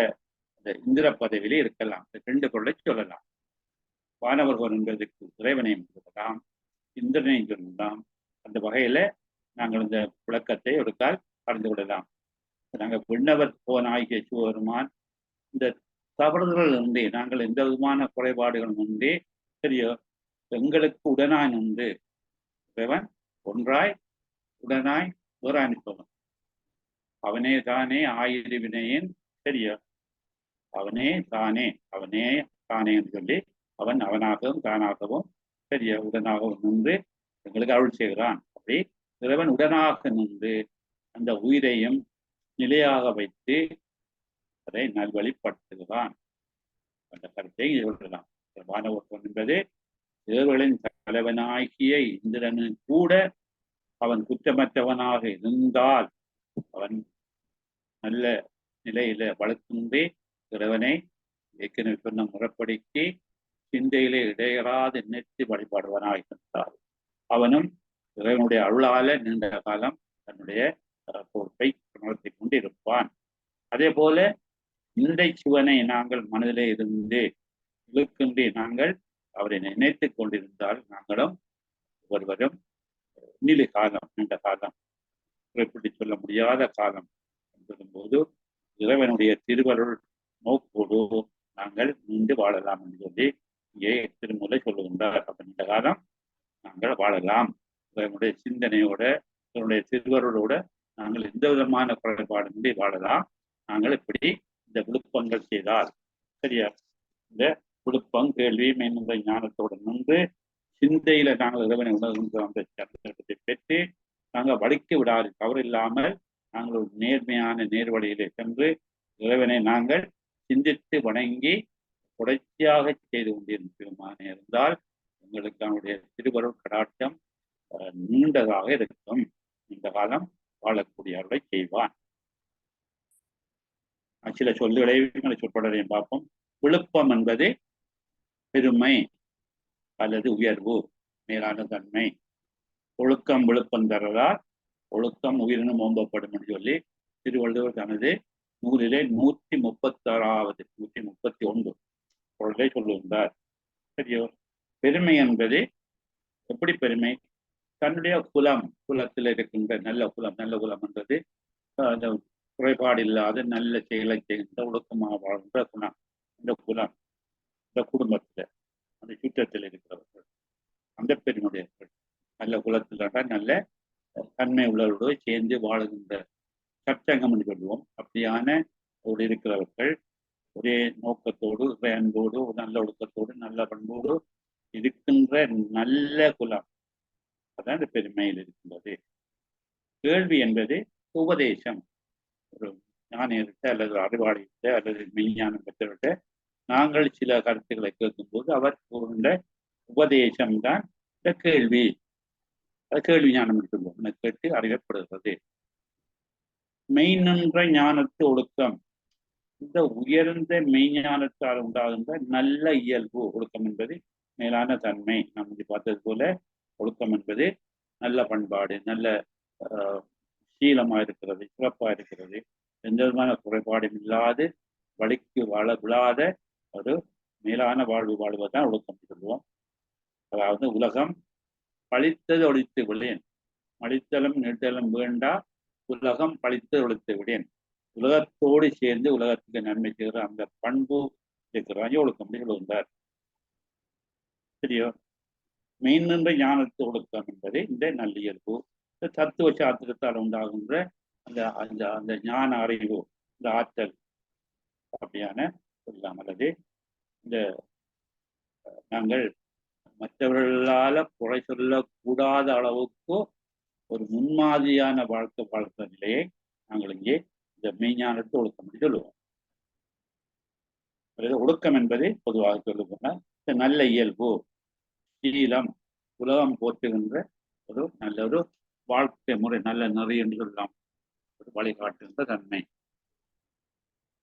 அந்த இந்திர பதவியிலே இருக்கலாம். ரெண்டு பொருளை சொல்லலாம். வானவர் போன் என்பதற்கு இறைவனையும் சொல்லலாம், இந்திரனையும் சொல்லலாம். அந்த வகையில நாங்கள் இந்த விளக்கத்தை ஒரு கால் அறிந்து விடலாம். நாங்கள் விண்ணவர் போன் ஆகிய சிவபெருமான் இந்த தவறுகள் உண்டு, நாங்கள் எந்த விதமான குறைபாடுகளும் உண்டு, சரியோ, எங்களுக்கு உடனாய் உண்டு. இறைவன் ஒன்றாய் உடனாய் வேற அனுப்பவன், அவனே தானே ஆயிர வினையின், சரியோ, அவனே தானே என்று சொல்லி அவன் அவனாகவும் தானாகவும் சரிய உடனாகவும் நின்று எங்களுக்கு அருள் செய்கிறான். அப்படி இறைவன் உடனாக நின்று அந்த உயிரையும் நிலையாக வைத்து அதை நல்வழிப்படுத்துகிறான். அந்த கருத்தை சொல்லலாம். வானவர் என்பது தேவர்களின் தலைவனாகிய இந்திரனு கூட அவன் குற்றமற்றவனாக இருந்தால் அவன் நல்ல நிலையில வளர்க்கின்றே இறைவனை ஏற்கனவே சொன்ன முறைப்படுத்தி சிந்தையிலே இடையறாது நினைத்து வழிபாடுவனாக இருந்தார். அவனும் இறைவனுடைய அருளால நீண்ட காலம் தன்னுடைய பொறுப்பை உணர்த்தி கொண்டிருப்பான். அதே போல இந்த சிவனை நாங்கள் மனதிலே இருந்து இழுக்கின்றே நாங்கள் அவரை நினைத்து கொண்டிருந்தால் நாங்களும் ஒருவரும் நீண்ட காலம், நீண்ட காலம், குறிப்பிட்டு சொல்ல முடியாத காலம் என்பதும்போது இறைவனுடைய திருவருள் நோக்கோடு நாங்கள் நீண்டு வாழலாம் என்று சொல்லி இங்கே திருமூலை சொல்லுகின்றார். அப்ப நீண்ட காலம் நாங்கள் வாழலாம். இறைவனுடைய சிந்தனையோட இவருடைய திருவருளோட நாங்கள் எந்த விதமான குறைபாடு வாழலாம். நாங்கள் இப்படி இந்த விழுப்பங்கள் செய்தால் சரியா, இந்த விழுப்பம் கேள்வி மேன்முறை ஞானத்தோடு நின்று சிந்தையில நாங்கள் இறைவனை உணர்கின்ற அந்த சந்தர்ப்பத்தை பெற்று நாங்கள் வலிக்க விடாது, தவறு இல்லாமல் நாங்கள் ஒரு நேர்மையான நேர்வழியிலே சென்று இறைவனை நாங்கள் சிந்தித்து வணங்கி தொடர்ச்சியாக செய்து கொண்டிருக்கிறோமான இருந்தால் எங்களுக்கு அவனுடைய திருவருள் கடாட்சம் நீண்டதாக இருக்கும். இந்த காலம் வாழக்கூடியவர்களை செய்வான். சில சொல்லுகளை சொற்பொடரையும் பார்ப்போம். விழுப்பம் என்பது பெருமை அல்லது உயர்வு, மேலான தன்மை. ஒழுக்கம் விழுப்பம் தரதால் ஒழுக்கம் உயிரினும் ஓம்பப்படும் என்று சொல்லி திருவள்ளுவர் தனது நூலிலே 136வது 131 பொருளை சொல்லுகின்றார். சரியோ, பெருமை என்பது எப்படி பெருமை? தன்னுடைய குலத்தில் இருக்கின்ற நல்ல குலம் என்பது அந்த குறைபாடு இல்லாத நல்ல செயலை செய்கின்ற ஒழுக்கமாக வாழ்கின்ற குணம். இந்த குலம், இந்த குடும்பத்தில் அந்த சுற்றத்தில் இருக்கிறவர்கள் அந்த பெருமையுடையவர்கள், நல்ல குலத்தில் நல்ல தன்மை உள்ளவர்களோடு சேர்ந்து வாழுகின்ற சட்டங்கம் என்று சொல்லுவோம். அப்படியான ஒரு இருக்கிறவர்கள் ஒரே நோக்கத்தோடு, அன்போடு, நல்ல ஒழுக்கத்தோடு, நல்ல பண்போடு இருக்கின்ற நல்ல குலம், அதான் இந்த பெருமையில் இருக்கின்றது. கேள்வி என்பது உபதேசம். ஒரு ஞானியர்கிட்ட அல்லது அறிவாளிகிட்ட அல்லது மெய்ஞானம் பெற்றவர்கிட்ட நாங்கள் சில கருத்துக்களை கேட்கும்போது அவர் கூறுகின்ற உபதேசம்தான் இந்த கேள்வி. அது கேள்வி ஞானம் என்று சொல்லுவோம். கேட்டு அறியப்படுகிறது. மெய் நின்ற ஞானத்து ஒழுக்கம், இந்த உயர்ந்த மெய்ஞானத்தால் உண்டாகின்ற நல்ல இயல்பு ஒழுக்கம் என்பது மேலான தன்மை. நாம் இங்கே பார்த்தது போல ஒழுக்கம் என்பது நல்ல பண்பாடு, நல்ல சீலமா இருக்கிறது, சிறப்பா இருக்கிறது, எந்த விதமான குறைபாடும் இல்லாது வழிக்கு வாழ விழாத ஒரு மேலான வாழ்வு வாழ்வதுதான் ஒழுக்கம் சொல்லுவோம். அதாவது உலகம் பழித்தது ஒழித்து விடேன், மழித்தலும் நீட்டலும் வேண்டா, உலகம் பழித்து ஒழித்து விடேன். உலகத்தோடு சேர்ந்து உலகத்துக்கு நன்மை செய்கிற அந்த பண்பு இருக்கிறாங்க ஒழுக்கம் சொல்லுகின்றார். சரியோ? மெயின் நின்ற ஞானத்து ஒழுக்கம் என்பது இந்த நல்லியல்பு, தத்துவ சாத்திரத்தால் உண்டாகின்ற அந்த அந்த அந்த ஞான அறிவு, இந்த ஆற்றல் அப்படியான சொல்லலாம். அல்லது இந்த நாங்கள் மற்றவர்களால குறை சொல்லக்கூடாத அளவுக்கு ஒரு முன்மாதிரியான வாழ்க்கை வாழ்க்கை நிலையை நாங்கள் இங்கே இந்த மெய்ஞானத்து ஒழுக்கம் என்று சொல்லுவோம். ஒழுக்கம் என்பது பொதுவாக சொல்லுவோம்னா இந்த நல்ல இயல்பு, சீலம், உலகம் போற்றுகின்ற ஒரு நல்ல ஒரு வாழ்க்கை முறை, நல்ல நெறி என்று சொல்லலாம், ஒரு வழிகாட்டுகின்ற தன்மை.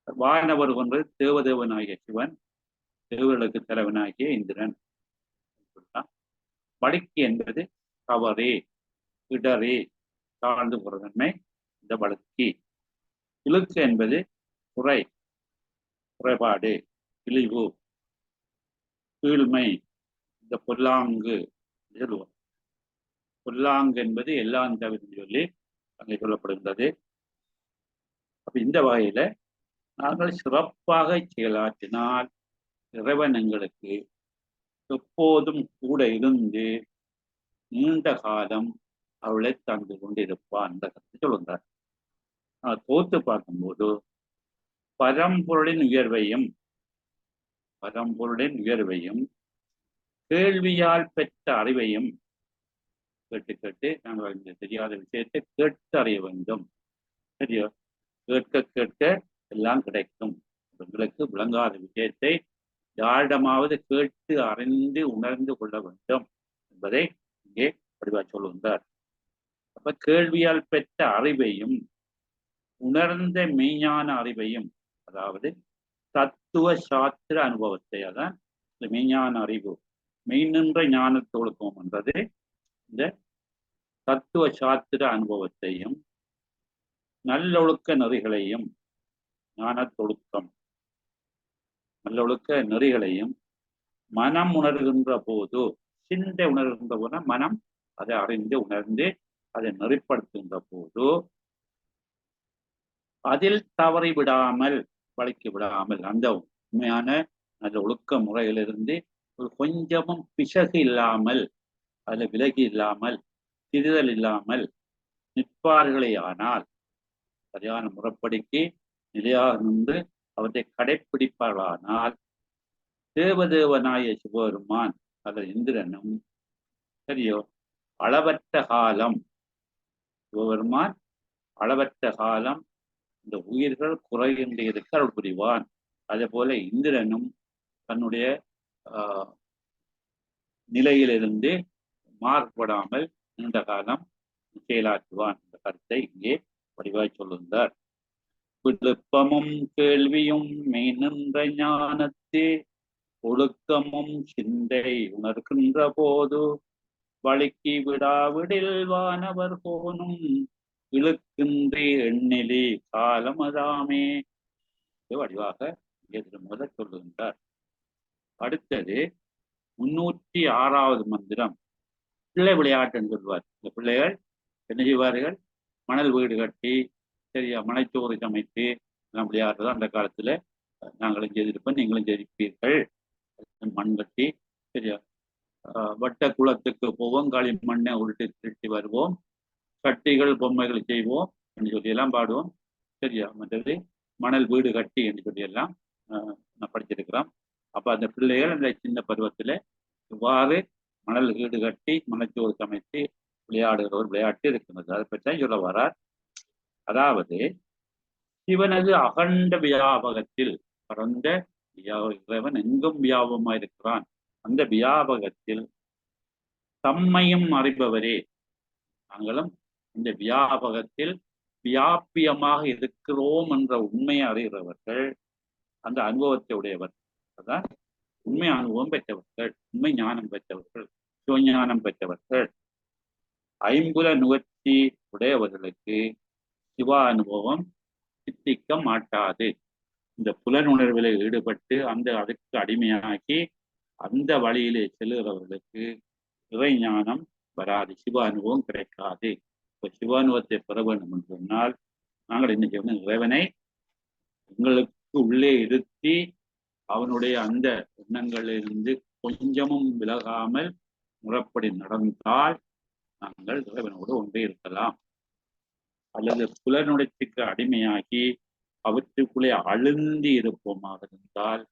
வானவர் ஒன்று தேவதேவனாகிய சிவன், தேவர்களுக்கு தலைவனாகிய இந்திரன் சொல்லலாம். வழுக்கி என்பது தவறே, இடரே, தாழ்ந்து போற தன்மை இந்த வழுக்கி. இழுக்கு என்பது குறைபாடு, இழிவு, கீழ்மை, இந்த பொல்லாங்கு சொல்லுவோம். பொல்லாங்கு என்பது எல்லாம் தவிர சொல்லி அங்கே சொல்லப்படுகின்றது. அப்ப இந்த வகையில நாங்கள் சிறப்பாக செயலாற்றினால் இறைவன் எங்களுக்கு எப்போதும் கூட இருந்து நீண்ட காலம் அவளை தந்து கொண்டிருப்பான் என்ற கருத்தை சொல்லுகிறார். தோத்து பார்க்கும்போது பரம்பொருளின் உயர்வையும் கேள்வியால் பெற்ற அறிவையும் கேட்டு நாங்கள் இந்த தெரியாத விஷயத்தை கேட்டு அறிய வேண்டும். சரியோ? கேட்க எல்லாம் கிடைக்கும். எங்களுக்கு விளங்காத விஷயத்தை யாரிடமாவது கேட்டு அறிந்து உணர்ந்து கொள்ள வேண்டும் என்பதை இங்கே வடிவா சொல்லுகின்றார். அப்ப கேள்வியால் பெற்ற அறிவையும் உணர்ந்த மெய்ஞான அறிவையும், அதாவது தத்துவ சாஸ்திர அனுபவத்தை, அதான் இந்த மெய்ஞான அறிவு, மெய் நின்ற ஞானத்தொழுக்கம் என்றது இந்த தத்துவ சாஸ்திர அனுபவத்தையும் நல்லொழுக்க நெறிகளையும், ஞானத்தொழுக்கம் நல்லொழுக்க நெறிகளையும் மனம் உணர்கின்ற போது, சிந்தை உணர்கின்ற போது, மனம் அதை அறிந்து உணர்ந்து அதை நெறிப்படுத்துகின்ற போது அதில் தவறி விடாமல், வளைக்கி விடாமல், அந்த உண்மையான நல்ல ஒழுக்க முறையிலிருந்து ஒரு கொஞ்சமும் பிசகு இல்லாமல், அதில் விலகி இல்லாமல், சிறிதல் இல்லாமல் நிற்பார்களே ஆனால், சரியான முறைப்படிக்கு நிலையாக நின்று அவற்றை கடைப்பிடிப்பார்களானால் தேவதேவனாய சிவபெருமான் அல்லது இந்திரனும் சரியோ அளவற்ற காலம், சிவபெருமான் அளவற்ற காலம் இந்த உயிர்கள் குறைகின்ற இருக்க அருள் புரிவான். அதே போல இந்திரனும் தன்னுடைய நிலையிலிருந்து மாறுபடாமல் நீண்ட காலம் செயலாற்றுவான் என்ற கருத்தை இங்கே வடிவாய் சொல்லுகிறார். விழுப்பமும் கேள்வியும் மெய் நின்ற ஞானத்தே ஒழுக்கமும் சிந்தை உணர்கின்ற போது வழுக்கி விடாவிடில் வானவர் போனும் இழுக்கின்றே எண்ணிலே காலமதாமே வடிவாக இங்கே திரும்ப சொல்லுகின்றார். அடுத்தது 306வது மந்திரம், பிள்ளை விளையாட்டுன்னு சொல்வார். இந்த பிள்ளைகள் என்ன செய்வார்கள்? மணல் வீடு கட்டி, சரியா, மனைச்சோறு சமைத்து எல்லாம் விளையாடுறது. அந்த காலத்துல நாங்களும் செய்திருப்போம், நீங்களும் செய்திருப்பீர்கள். மண் கட்டி, சரியா, வட்ட குளத்துக்கு போவோம், களி மண்ணை உருட்டி திருட்டி வருவோம், கட்டிகள் பொம்மைகள் செய்வோம் என்று சொல்லி எல்லாம் பாடுவோம். சரியா? மற்றது மணல் வீடு கட்டி என்று சொல்லி எல்லாம் நான் படிச்சிருக்கிறோம். அப்ப அந்த பிள்ளைகள் அந்த சின்ன பருவத்துல இவ்வாறு மணல் வீடு கட்டி மணச்சோறு சமைத்து விளையாடுகிற ஒரு விளையாட்டு இருக்கிறது. அதை பற்றி சொல்ல வரார். அதாவது சிவனது அகண்ட வியாபகத்தில், பரந்த இறைவன் எங்கும் வியாபகமாயிருக்கிறான். அந்த வியாபகத்தில் தம்மையும் அறிபவரே, நாங்களும் இந்த வியாபகத்தில் வியாபியமாக இருக்கிறோம் என்ற உண்மையை அறிகிறவர்கள் அந்த அனுபவத்தை உடையவர். அதான் உண்மை அனுபவம் பெற்றவர்கள், உண்மை ஞானம் பெற்றவர்கள், சிவஞானம் பெற்றவர்கள். ஐம்புல நுகர்ச்சி உடையவர்களுக்கு சிவ அனுபவம் சித்திக்க மாட்டாது. இந்த புலனுணர்வில் ஈடுபட்டு அதுக்கு அடிமையாக்கி அந்த வழியிலே செல்லுகிறவர்களுக்கு இறை ஞானம் வராது, சிவ அனுபவம் கிடைக்காது. இப்ப சிவ அனுபவத்தை பெற வேண்டும் என்று சொன்னால் நாங்கள் என்ன செய்யணும்? இறைவனை எங்களுக்கு உள்ளே இருத்தி அவனுடைய அந்த எண்ணங்களிலிருந்து கொஞ்சமும் விலகாமல் முறைப்படி நடந்தால் நாங்கள் இறைவனோடு ஒன்றே இருக்கலாம். அல்லது புலனுணர்ச்சிக்கு அடிமையாகி அவற்றுக்குள்ளே அழுந்தி இருப்போமாக இருந்தால்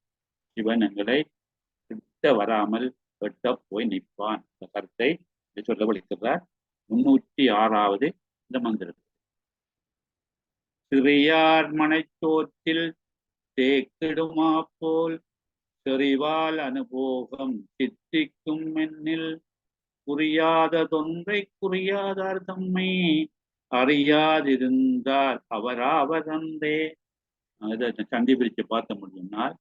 சிவன் எங்களை கிட்ட வராமல் வெட்ட போய் நிற்பான். இந்த கருத்தை சொல்ல வலிக்கிறார் 306வது இந்த மந்திரம். சிறியார் மனைச்சோற்றில் தேக்கிடுமா போல் செறிவால் அனுபோகம் சித்திக்கும் மென்னில் புரியாததொன்றை குறியாதார் தம்மை அறியாதிருந்தார் அவராவதன்றே. அதை சந்தி பிரிச்சு பார்த்த முடியும்னால்,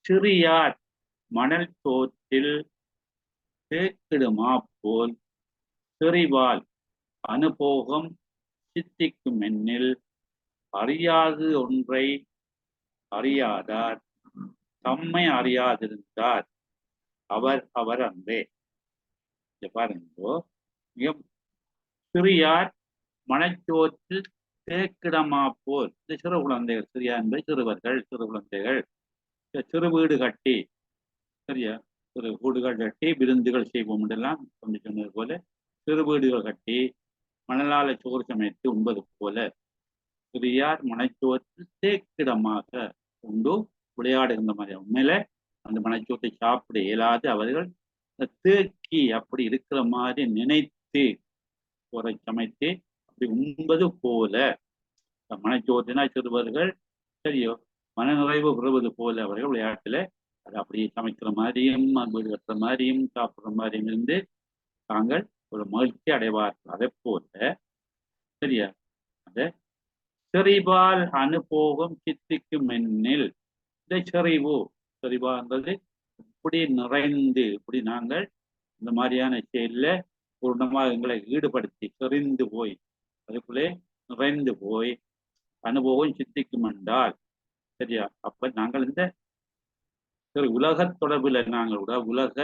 சிறியார் மணல் தோற்றில் தேக்கிடுமா போல் செறிவால் அனுபோகம் சித்திக்கும் மென்னில் அறியாது ஒன்றை அறியாதார் தம்மை அறியாதிருந்தார் அவர் அன்றே. பாருங்கோ, சிறியார் மனச்சோற்றில் தேக்கிடமா போல், இந்த சிறு குழந்தைகள், சிறியா என்பது சிறுவர்கள், சிறு குழந்தைகள் சிறு வீடு கட்டி, சரியா, சிறு வீடுகள் கட்டி விருந்துகள் செய்வோம் என்றெல்லாம் சொன்னது போல சிறு வீடுகள் கட்டி மணலால சோறு சமைத்து உண்பது போல சிறியார் மனச்சோற்றில் தேக்கிடமாக உண்டு விளையாடுகின்ற மாதிரி. உண்மையில அந்த மனச்சோற்றை சாப்பிட இயலாது அவர்கள் தேக்கி அப்படி இருக்கிற மாதிரி நினைத்து ஒரு சமைத்து அப்படி உண்பது போல மனச்சோற்றினா சிறுவர்கள் சரியோ மன நிறைவு பெறுவது போல அவர்கள் விளையாட்டுல அது அப்படி சமைக்கிற மாதிரியும் வீடு கட்டுற மாதிரியும் சாப்பிட்ற மாதிரியும் இருந்து தாங்கள் ஒரு மகிழ்ச்சி அடைவார்கள். அதை போல சரியா அந்த செறிவால் அனுபோகம் சித்திக்கும் மென்னில் இந்த செறிவான்றது இப்படி நிறைந்து இப்படி நாங்கள் இந்த மாதிரியான செயல்ல பூர்ணமாக எங்களை ஈடுபடுத்தி செறிந்து போய் அதுக்குள்ளே நிறைந்து போய் அனுபவம் சித்திக்கும் என்றால் சரியா, அப்ப நாங்கள் இந்த உலக தொடர்புல நாங்கள் உலக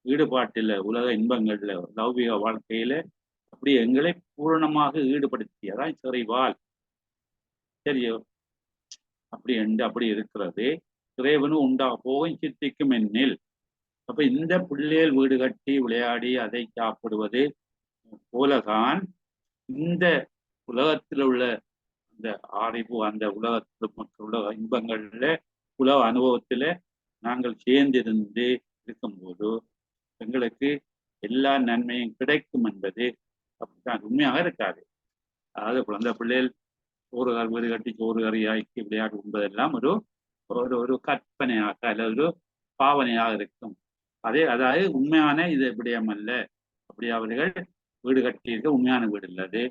ஈடுபாட்டில் உலக இன்பங்கள்ல லௌகிக வாழ்க்கையில அப்படி எங்களை பூரணமாக ஈடுபடுத்தி அதான் சிறைவால் சரியோ அப்படி இருக்கிறது. இறைவனும் போகும் சித்திக்கும் எண்ணில். அப்ப இந்த பிள்ளைகள் வீடு கட்டி விளையாடி அதை சாப்பிடுவது போலதான் இந்த உலகத்தில் உள்ள அந்த அறிவு அந்த உலகத்தில் மக்கள் உலக இன்பங்கள்ல உலக அனுபவத்துல நாங்கள் சேர்ந்திருந்து இருக்கும்போது எங்களுக்கு எல்லா நன்மையும் கிடைக்கும் என்பது அப்படித்தான் உண்மையாக இருக்காது. அதாவது குழந்தை பிள்ளைகள் வீடு கட்டி சோறு கறியாக்கி விளையாடு என்பதெல்லாம் ஒரு கற்பனையாக அல்லது ஒரு பாவனையாக இருக்கும். அதாவது உண்மையான இது விடயம் அல்ல. அப்படி அவர்கள் வீடு கட்டியிருக்க உண்மையான வீடு இல்லது.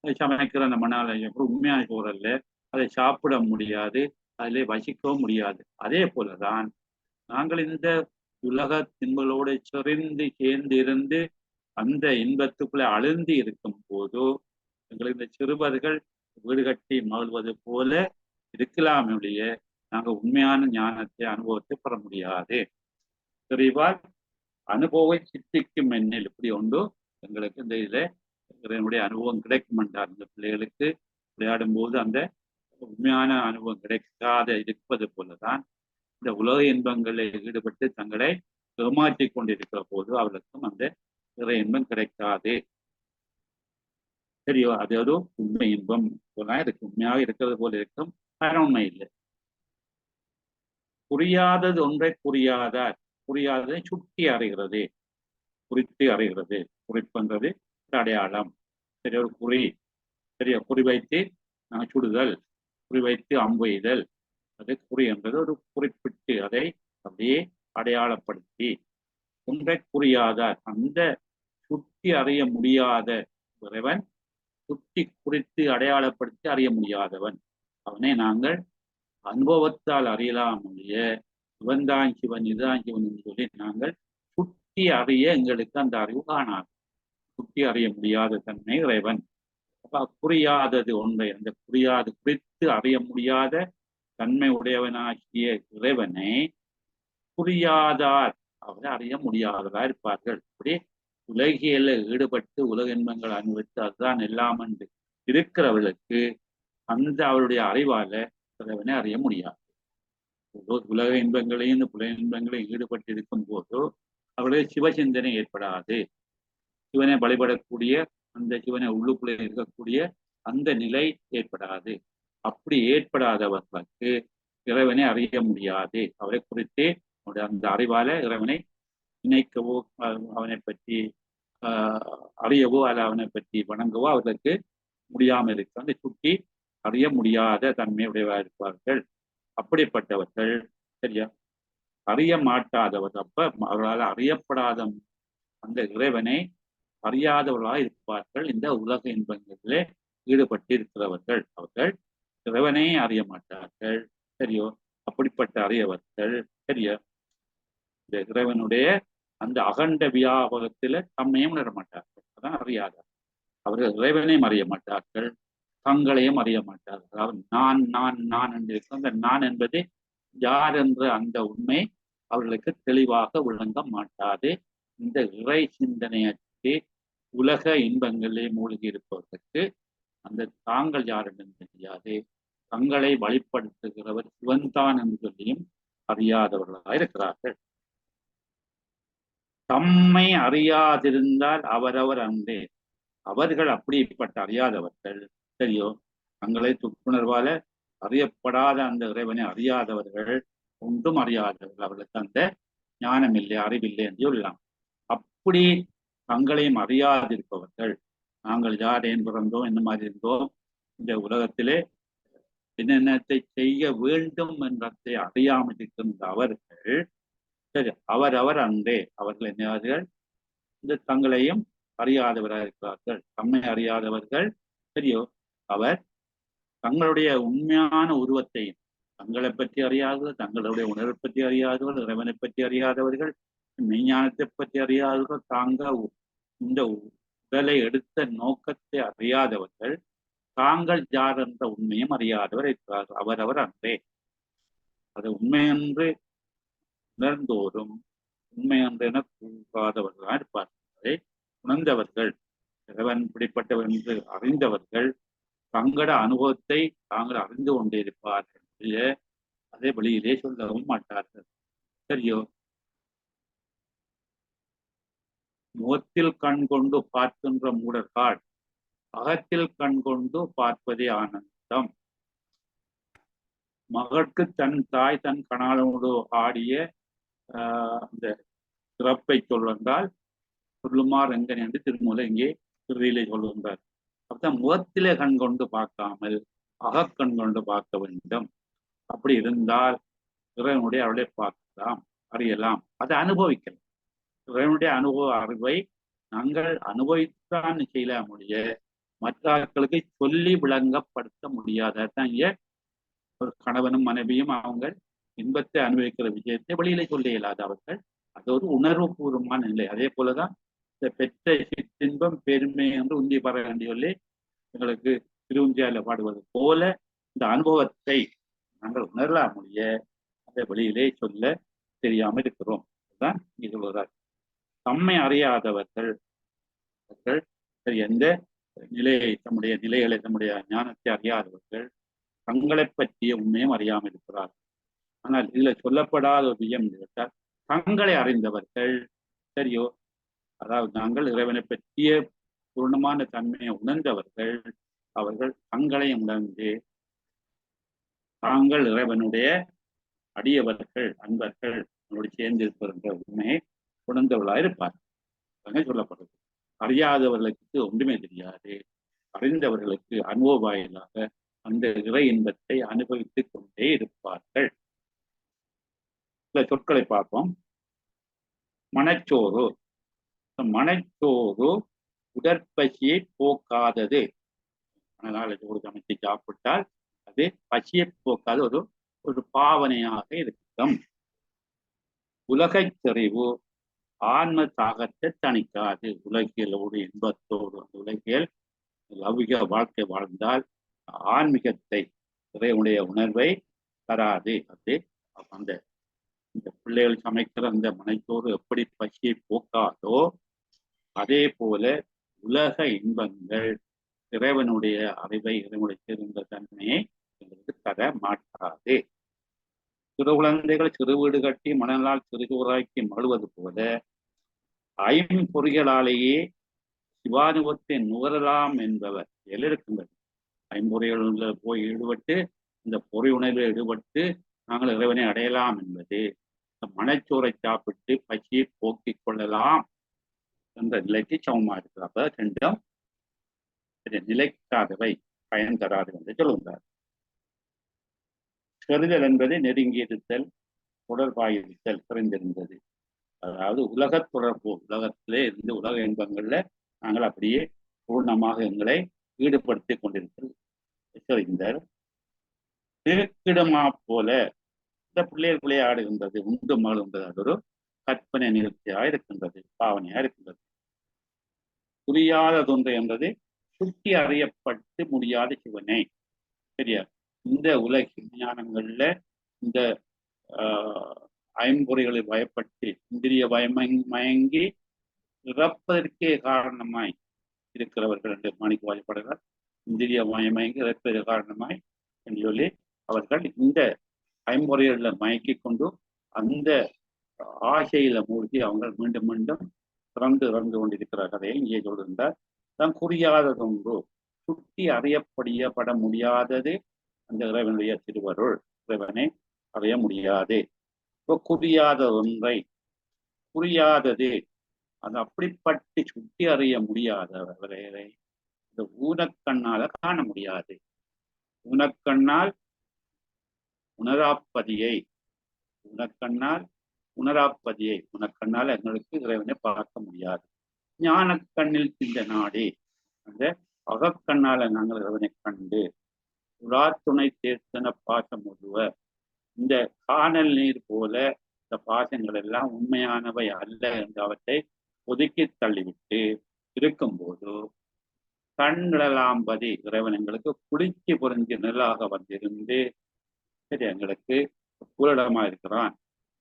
அதை சமைக்கிற அந்த மணாலயம் உண்மையான சோறு அல்ல. அதை சாப்பிட முடியாது, அதிலே வசிக்கவும் முடியாது. அதே போலதான் நாங்கள் இந்த உலக இன்பங்களோடு சேர்ந்து இருந்து அந்த இன்பத்துக்குள்ளே அழுந்தி இருக்கும் போது எங்களுக்கு இந்த சிறுவர்கள் வீடு கட்டி மகிழ்வது போல இருக்கலாமே நாங்கள் உண்மையான ஞானத்தை அனுபவத்தை பெற முடியாது. தெளிவால் அனுபவம் சித்திக்கும் எண்ணில் இப்படி ஒன்று எங்களுக்கு இந்த இதில் என்னுடைய அனுபவம் கிடைக்கும் என்றார். இந்த பிள்ளைகளுக்கு விளையாடும் போது அந்த உண்மையான அனுபவம் கிடைக்காத இருப்பது போலதான் இந்த உலக இன்பங்களில் ஈடுபட்டு தங்களை ஏமாற்றி கொண்டிருக்கிற போது அவர்களுக்கும் அந்த இறை இன்பம் கிடைக்காது. சரியோ, அது ஒரு உண்மை இன்பம் போல இருக்கு, உண்மையாக இருக்கிறது போல இருக்கும், ஆனால் உண்மை இல்லை. புரியாதது ஒன்றை புரியாததை சுட்டி அறிகிறது, குறித்து அறிகிறது. குறிப்புன்றது அடையாளம். சரி, ஒரு குறி வைத்து சுடுதல், குறி வைத்து அம்பெய்தல், அது குறி என்பது ஒரு குறிப்பிட்டு அதை அப்படியே அடையாளப்படுத்தி ஒன்றை புரியாதார் அந்த சுட்டி அறிய முடியாத இறைவன், சுட்டி குறித்து அடையாளப்படுத்தி அறிய முடியாதவன், அவனை நாங்கள் அனுபவத்தால் அறியலாம் ஒழிய இவன் தான் சிவன் இதுதான் சிவன் என்று சொல்லி நாங்கள் சுட்டி அறிய எங்களுக்கு அந்த அறிவு காணாது. சுட்டி அறிய முடியாத தன்மை இறைவன். புரியாதது ஒன்றை அந்த குறித்து அறிய முடியாத தன்மை உடையவனாகிய இறைவனை புரியாதார் அவரை அறிய முடியாததா இருப்பார்கள். இப்படி உலகியல ஈடுபட்டு உலக இன்பங்கள் அனுபவித்து அதுதான் எல்லாம் என்று இருக்கிறவர்களுக்கு அந்த அவருடைய அறிவால இறைவனை அறிய முடியாது. உலக இன்பங்களையும் புல இன்பங்களையும் ஈடுபட்டு இருக்கும் போது அவருடைய சிவசிந்தனை ஏற்படாது. சிவனை வழிபடக்கூடிய அந்த சிவனை உள்ளுக்குள்ளே இருக்கக்கூடிய அந்த நிலை ஏற்படாது. அப்படி ஏற்படாதவர்களுக்கு இறைவனை அறிய முடியாது. அவரை குறித்து அந்த அறிவால இறைவனை நினைக்கவோ அவனை பற்றி அறியவோ அல்ல அவனை பற்றி வணங்கவோ அவர்களுக்கு முடியாமல் இருக்கு. அந்த சுட்டி அறிய முடியாத தன்மையுடையவா இருப்பார்கள். அப்படிப்பட்டவர்கள் சரியா அறிய மாட்டாதவர். அப்ப அவர்களால் அறியப்படாத அந்த இறைவனை அறியாதவர்களாக இருப்பார்கள். இந்த உலக இன்பங்களிலே ஈடுபட்டு இருக்கிறவர்கள் அவர்கள் இறைவனை அறிய மாட்டார்கள். சரியோ? அப்படிப்பட்ட அறியவர்கள் சரியா இந்த இறைவனுடைய அந்த அகண்ட வியாபகத்தில தம்மையும் உணர மாட்டார்கள். அதான் அறியாதார். அவர்கள் இறைவனையும் அறிய மாட்டார்கள், தங்களையும் அறிய மாட்டார்கள். அவர் நான் நான் நான் என்று இருக்கும். அந்த நான் என்பது யார் என்ற அந்த உண்மை அவர்களுக்கு தெளிவாக விளங்க மாட்டாது. இந்த இறை சிந்தனையற்று உலக இன்பங்களே மூழ்கி இருப்பவர்களுக்கு அந்த தாங்கள் யார் என்று தெரியாது. தங்களை வழிபடுத்துகிறவர் சிவன்தான் என்று சொல்லியும் அறியாதவர்களாக இருக்கிறார்கள். தம்மை அறியாதிருந்தால் அவரவர் அன்றே. அவர்கள் அப்படிப்பட்ட அறியாதவர்கள் சரியோ தங்களை துப்புணர்வால அறியப்படாத அந்த இறைவனை அறியாதவர்கள் ஒன்றும் அறியாதவர்கள். அவர்களுக்கு அந்த ஞானம் இல்லை, அறிவில்லை என்று சொல்லலாம். அப்படி தங்களையும் அறியாதிருப்பவர்கள் நாங்கள் யார் ஏன் பிறந்தோம் என்ன மாதிரி இருந்தோம் இந்த உலகத்திலே என்னென்னத்தை செய்ய வேண்டும் என்றதை அறியாமல் இருக்கின்ற அவர்கள் சரி அவரவர் அன்றே. அவர்கள் என்னவார்கள் இந்த தங்களையும் அறியாதவராக இருக்கிறார்கள். தம்மை அறியாதவர்கள் சரியோ அவர் தங்களுடைய உண்மையான உருவத்தையும் தங்களை பற்றி அறியாதவர்கள், தங்களுடைய உணர்வை பற்றி அறியாதவர்கள், இறைவனை பற்றி அறியாதவர்கள், மெய்ஞானத்தை பற்றி அறியாதவர்கள், தாங்க இந்த உடலை எடுத்த நோக்கத்தை அறியாதவர்கள், தாங்கள் யார் என்ற உண்மையும் அறியாதவர் இருக்கிறார்கள். அவரவர் அன்றே. அது உண்மையென்று உணர்ந்தோறும் உண்மையென்று என கூறாதவர்களாக இருப்பார்கள். உணர்ந்தவர்கள் இறைவன் பிடிப்பட்டவர் என்று அறிந்தவர்கள் தங்கள அனுபவத்தை தாங்கள் அறிந்து கொண்டே இருப்பார்கள். அதே வழியிலே சொல்லவும் மாட்டார்கள். சரியோ? முகத்தில் கண் கொண்டு பார்க்கின்ற மூடர்கள் அகத்தில் கண் கொண்டு பார்ப்பதே ஆனந்தம். மகற்கு தன் தாய் தன் கணவனோடு ஆடிய அந்த சிறப்பை சொல்வென்றால் சொல்லுமாறு எங்கன் என்று திருமூல இங்கே திருவியிலே சொல்லுகின்றார். அப்பதான் முகத்திலே கண் கொண்டு பார்க்காமல் அகக்கண் கொண்டு பார்க்க வேண்டும். அப்படி இருந்தால் இறைவனுடைய அருளை பார்க்கலாம், அறியலாம், அதை அனுபவிக்கலாம். இறைவனுடைய அனுபவ அறிவை நாங்கள் அனுபவித்தான் செய்யலாம் முடிய மற்றவர்களுக்கு சொல்லி விளங்கப்படுத்த முடியாதான். இங்க ஒரு கணவனும் மனைவியும் அவங்க இன்பத்தை அனுபவிக்கிற விஷயத்தை வெளியில சொல்ல இயலாதவர்கள். அது ஒரு உணர்வு பூர்வமான நிலை. அதே போலதான் இந்த பெற்ற சிற்றின்பம் பெருமை என்று உந்தி பெற வேண்டிய எங்களுக்கு திருவுந்தியால பாடுவது போல இந்த அனுபவத்தை நாங்கள் உணரலாம் முடிய அதை வெளியிலே சொல்ல தெரியாமல் இருக்கிறோம். அதுதான் இது சொல்றார். தம்மை அறியாதவர்கள் எந்த நிலையை தம்முடைய நிலைகளை தம்முடைய ஞானத்தை அறியாதவர்கள் தங்களை பற்றிய உண்மையும் அறியாமல் இருக்கிறார்கள். ஆனால் இதுல சொல்லப்படாத ஒரு விஷயம் கேட்டால் தங்களை அறிந்தவர்கள் சரியோ அதாவது நாங்கள் இறைவனை பற்றிய பூர்ணமான தன்மையை உணர்ந்தவர்கள் அவர்கள் தங்களையும் உணர்ந்து தாங்கள் இறைவனுடைய அடியவர்கள் அன்பர்கள் அவனோடு சேர்ந்திருக்கின்ற உண்மையை உணர்ந்தவர்களாக இருப்பார்கள் சொல்லப்படுது. அறியாதவர்களுக்கு ஒன்றுமே தெரியாது, அறிந்தவர்களுக்கு அனுபவ வாயிலாக அந்த இறை இன்பத்தை அனுபவித்துக் கொண்டே இருப்பார்கள். சில சொற்களை பார்ப்போம். மனச்சோறு. மனச்சோறு உடற்பசியை போக்காதது. மனநாளை ஒரு சமைத்து சாப்பிட்டால் அது பசியை போக்காத ஒரு ஒரு பாவனையாக இருக்கும். உலகைச் செறிவு ஆன்ம தாகத்தை தணிக்காது. உலகியலோடு இன்பத்தோடு உலகியல் லௌகிக வாழ்க்கை வாழ்ந்தால் ஆன்மீகத்தை இறைவனுடைய உணர்வை தராது. அது அந்த இந்த பிள்ளைகள் சமைக்கிற அந்த மனைத்தோடு எப்படி பசியை போக்காதோ அதே போல உலக இன்பங்கள் இறைவனுடைய அறிவை இறைவனுடைய தெரிந்த தன்மையை எங்களுக்கு தர மாட்டாது. சிறு குழந்தைகள் சிறு வீடு கட்டி மணலால் சிறுகுறாக்கி மழுவது போல ஐம்பொறிகளாலேயே சிவானுபவத்தை நுகரலாம் என்பவர் எழுக்கின்றது. ஐம்பொறிகளில் போய் ஈடுபட்டு இந்த பொறி உணர்வில் ஈடுபட்டு நாங்கள் இறைவனை அடையலாம் என்பது மனச்சோரை சாப்பிட்டு பசியை போக்கிக் கொள்ளலாம் என்ற நிலைக்கு சமமா இருக்கிறது. அப்ப ரெண்டும் நிலைக்காதவை, பயன் தராது என்று சொல்லுகிறார். செறுதல் என்பது நெருங்கியிருத்தல், தொடர்பாயிருத்தல் குறைந்திருந்தது. அதாவது உலக தொடர்பு, உலகத்திலே இருந்து உலக இன்பங்கள்ல நாங்கள் அப்படியே பூர்ணமாக எங்களை ஈடுபடுத்திக் கொண்டிருக்கிறது. திருக்கிடமா போல இந்த பிள்ளைகள் விளையாடுகின்றது, உண்டு மகிழ்கின்றது. அது ஒரு கற்பனை நிகழ்ச்சியாக இருக்கின்றது, பாவனையா இருக்கின்றது. புரியாததொன்று என்பது சுட்டி அறியப்பட்டு முடியாத சிவனை. சரியா? இந்த உலக விஞ்ஞானங்கள்ல இந்த ஐம்பொறிகளை பயப்பட்டு இந்திரிய மயங்கி இறப்பதற்கே காரணமாய் இருக்கிறவர்கள் என்று மாணிக்க வாய்ப்படுகிறார். இந்திரிய மயங்கி இறப்பதற்கு காரணமாய் என்று சொல்லி அவர்கள் இந்த ஐம்பொறிகளில் மயக்கி கொண்டு அந்த ஆசையில மூழ்கி அவங்க மீண்டும் மீண்டும் இறந்து கொண்டிருக்கிற கதையை இங்கே சொல்கின்றார். தான் குறியாததொன்று, சுட்டி அறியப்பட முடியாதது அந்த இறைவனுடைய திருவருள். இறைவனை அறிய முடியாது. இப்போ குறியாத ஒன்றை, புரியாதது, அது அப்படிப்பட்டு சுட்டி அறிய முடியாதவரை இந்த ஊனக்கண்ணால காண முடியாது. ஊனக்கண்ணால் உணராப்பதியை, உனக்கண்ணால் உணராப்பதியை, உனக்கண்ணால் எங்களுக்கு இறைவனை பார்க்க முடியாது. ஞானக்கண்ணில் இந்த நாடே, அந்த அகக்கண்ணால நாங்கள் இறைவனை கண்டு உலாத்துணை தேர்த்தன பாசம் உருவ, இந்த காணல் நீர் போல இந்த பாசங்கள் எல்லாம் உண்மையானவை அல்ல என்று அவற்றை ஒதுக்கி தள்ளிவிட்டு இருக்கும்போது கண்களலாம்பதி இறைவன் எங்களுக்கு குளிர்ச்சி பொருந்திய நிழலாக வந்திருந்து சரி எங்களுக்கு புலடமா இருக்கிறான்.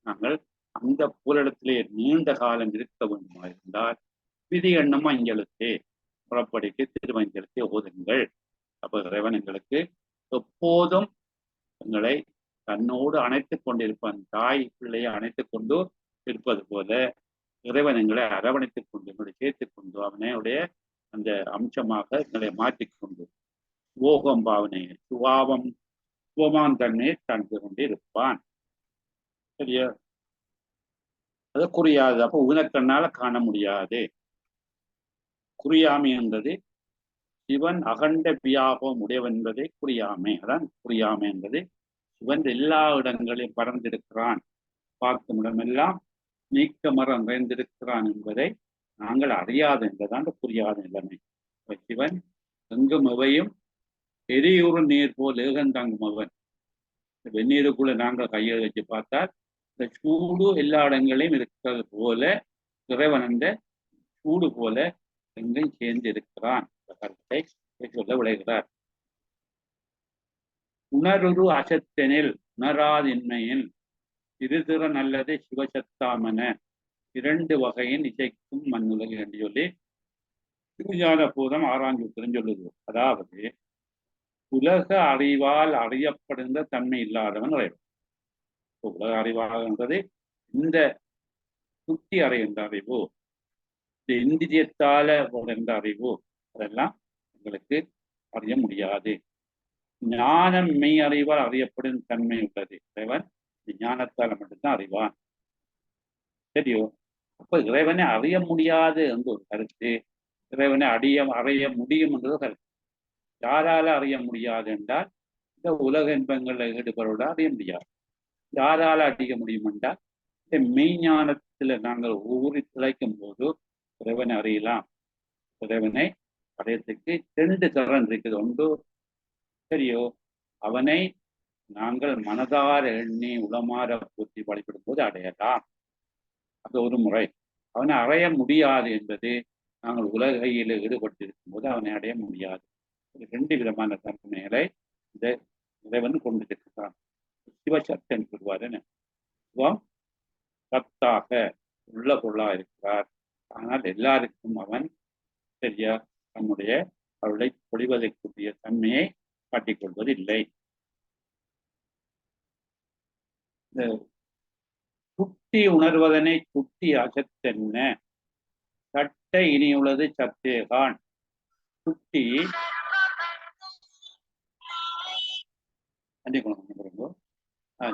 நாங்கள் அந்த புலடத்திலே நீண்ட காலம் இருக்க வேண்டுமா இருந்தால் விதி எண்ணம் அஞ்சலுத்தே புறப்படிக்கு திருவஞ்சலத்தை ஓதுங்கள். அப்ப இறைவன் எங்களுக்கு எப்போதும் எங்களை தன்னோடு அணைத்துக் கொண்டிருப்பான். தாய் பிள்ளையை அணைத்துக் கொண்டு இருப்பது போல இறைவன் எங்களை அரவணைத்துக் கொண்டு எங்களை சேர்த்துக் கொண்டு அவனுடைய அந்த அம்சமாக எங்களை மாற்றிக்கொண்டு ஓகம் பாவனையை சுவாவம் தன்மையை தந்து கொண்டு இருப்பான். சரியா? அது குறியாது. அப்போ உனக்கண்ணால காண முடியாது. குறியாமை என்பது சிவன் அகண்ட வியாபம் உடையவன் என்பதை குறியாமை. அதான் குறியாமை என்பது சிவன் எல்லா இடங்களையும் பறந்திருக்கிறான், பார்க்கும் இடமெல்லாம் நீக்க மரம் நிறைந்திருக்கிறான் என்பதை நாங்கள் அறியாது என்பதான் புரியாத நிலைமை. சிவன் எங்கும் எவையும் எரியூறு நீர் போல் ஏகந்தாங்கும் அவன். வெந்நீருக்குள்ள நாங்கள் கையை வச்சு பார்த்தால் இந்த சூடு எல்லா இடங்களையும் இருக்கிறது போல இறைவன் அந்த சூடு போல எங்கும் சேர்ந்து இருக்கிறான் என்ற கருத்தை சொல்ல விளைகிறார். உணருரு அசத்தனில் உணராதின்மையில் இருதிற நல்லது சிவசத்தாமன இரண்டு வகையின் இசைக்கும் மண்ணுலகு என்று சொல்லி திருஞான பூதம் 6ஆம் சூத்திரம் சொல்லுது. அதாவது உலக அறிவால் அறியப்படுகின்ற தன்மை இல்லாதவன் இறைவன். உலக அறிவாகன்றது இந்த சுத்தி அறைகின்ற அறிவு, இந்த இந்திரியத்தால வருகின்ற அறிவு, அதெல்லாம் எங்களுக்கு அறிய முடியாது. ஞானம் மெய் அறிவால் அறியப்படும் தன்மை உள்ளது. இறைவன் ஞானத்தால் மட்டும்தான் அறிவான். சரியோ? அப்ப இறைவனை அறிய முடியாது என்ற ஒரு கருத்து, இறைவனை அறிய முடியும் என்றது கருத்து. யாரால அறிய முடியாது என்றால் இந்த உலக இன்பங்களில் ஈடுபடுவதா அறிய முடியாது. யாரால அறிய முடியும் என்றால் இந்த மெய்ஞானத்துல நாங்கள் ஊறி திளைக்கும் போது இறைவனை அறியலாம். இறைவனை அடையத்துக்கு 2 திறன் இருக்குது. ஒன்று சரியோ அவனை நாங்கள் மனதார எண்ணி உளமாற போற்றி வழிபடும் போது அடையலாம். அது ஒரு முறை. அவனை அடைய முடியாது என்பது நாங்கள் உலகையில் ஈடுபட்டிருக்கும் போது அவனை அடைய முடியாது. 2 விதமான தன்மைகளை இந்த இறைவன் கொண்டிருக்கிறான். சிவசக்தன் சொல்வார், சிவம் சத்தாக உள்ள பொருளா இருக்கிறார். ஆனால் எல்லாருக்கும் அவன் சரியா தன்னுடைய அவளை பொழிவதற்குரிய தன்மையை காட்டிக்கொள்வதில்லை. சுட்டி உணர்வதனை சுட்டி அசத்தென்ன சட்ட இனியுள்ளது சத்தேகான். சுட்டி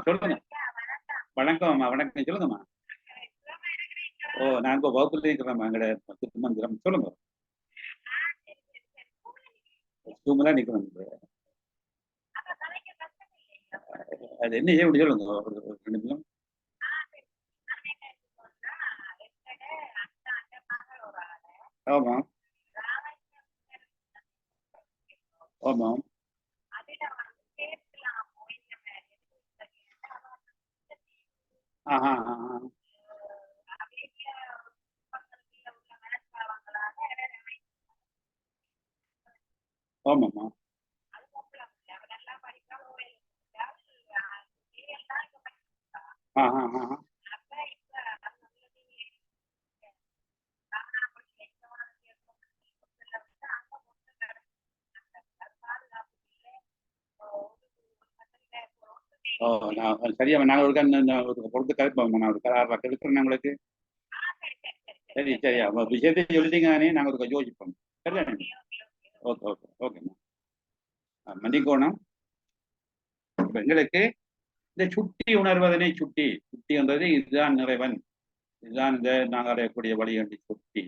சொல்லுங்க. வணக்கம்மா, வணக்கம். சொல்லுங்கம்மா. ஓ, நான் இப்போ வகுப்புல இருக்கிறேம்மா. எங்கட திருமந்திரம் சொல்லுங்க. ரூம்லாம் நிற்கணும். அது என்ன செய்ய முடியும் சொல்லுங்க. ஒரு 2 நிமிஷம். ஆமாம் ஆமாம். ஆஹா ஆஹா. ஆமாம்மா. ஆஹா ஆஹா. ஓ, நான் சரியா நாங்கள் ஒரு பொறுத்து கருப்போம். நான் ஒரு கருக்கிறேன் உங்களுக்கு. சரி சரியா விஷயத்தை சொல்லிட்டீங்க தானே, நாங்கள் ஒரு யோசிப்போம். சரிதானே? ஓகே ஓகே ஓகேம்மா. மன்னிக்கோணம். இப்போ எங்களுக்கு இந்த சுட்டி உணர்வதனை சுட்டி என்றது இதுதான் இறைவன், இதுதான் இந்த நாங்கள் அடையக்கூடிய வழி என்று சுட்டி.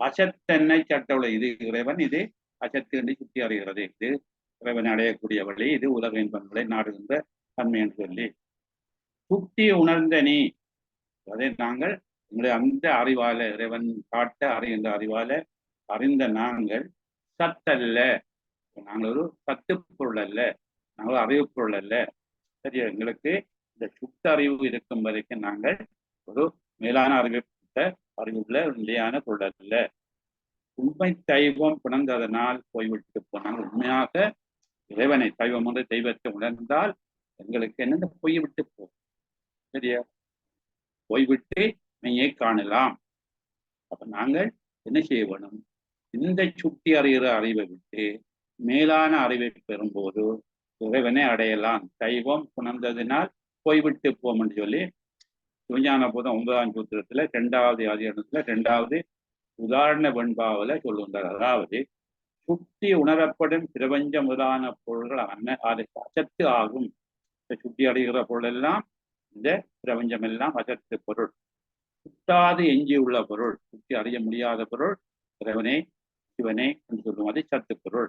அசத்தென்னை சட்டவுளை இது இறைவன், இது அசத்து என்று சுட்டி அறிகிறது. இது இறைவனை அடையக்கூடிய வழி, இது உலக இன்பங்களை நாடுகின்ற தன்மை என்று சொல்லி சுட்டி உணர்ந்த நீ அதை நாங்கள் எங்களுடைய அந்த அறிவால இறைவன் காட்ட அறிகின்ற அறிவால அறிந்த நாங்கள் சத்தல்ல, நாங்கள் ஒரு சத்து பொருள் அல்ல, நாங்கள் அறிவு பொருள் அல்ல. சரி, எங்களுக்கு இந்த சுத்த அறிவு இருக்கும் வரைக்கும் நாங்கள் ஒரு மேலான அறிவுள்ள நிலையான பொருள் அல்ல. உண்மை தெய்வம் புணர்ந்ததனால் போய்விட்டு போனாங்க. உண்மையாக இறைவனை தெய்வம் என்று தெய்வத்தை உணர்ந்தால் எங்களுக்கு என்னென்ன போய்விட்டு போகும். சரியா, போய்விட்டு மெய்யை காணலாம். அப்ப நாங்கள் என்ன செய்ய வேணும்? இந்த சுட்டி அறிகிற அறிவை விட்டு மேலான அறிவை பெறும்போது இறைவனை அடையலாம். தெய்வம் புணர்ந்ததினால் போய்விட்டு போம் என்று சொல்லி சிவஞான போதம் 9ஆம் சூத்திரத்துல 2வது அதிகாரத்துல 2வது உதாரண வெண்பாவில சொல்லுகின்றார். அதாவது சுட்டி உணரப்படும் பிரபஞ்ச முதலான பொருள்கள் அது அசத்து ஆகும். சுட்டி அடைகிற பொருள் எல்லாம் இந்த பிரபஞ்சம் எல்லாம் அசத்து பொருள். சுட்டாது எஞ்சியுள்ள பொருள், சுட்டி அறிய முடியாத பொருள் இறைவனை சிவனை என்று சொல்லும், அது சத்து பொருள்.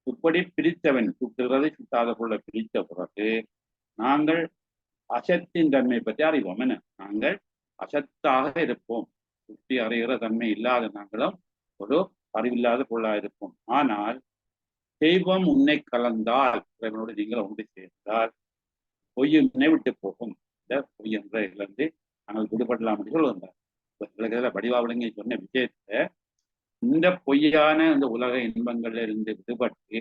இப்படி பிரித்தவன் சுட்டுகிறது சுட்டாத பொருளை பிரித்த பிறகு நாங்கள் அசத்தின் தன்மை பற்றி அறிவோம். என்ன, நாங்கள் அசத்தாக இருப்போம். சுட்டி அறிகிற தன்மை இல்லாத நாங்களும் ஒரு அறிவில்லாத பொருளாக இருப்போம். ஆனால் தெய்வம் உன்னை கலந்தால், இறைவனோடு நீங்கள் ஒன்று சேர்ந்தால் பொய்யினை விட்டு போகும். இந்த பொய் என்ற இருந்து நாங்கள் விடுபடலாம் என்று சொல்லுகின்றார். வடிவாவிலங்கை சொன்ன விஷயத்தை இந்த பொய்யான இந்த உலக இன்பங்கள்ல இருந்து விடுபட்டு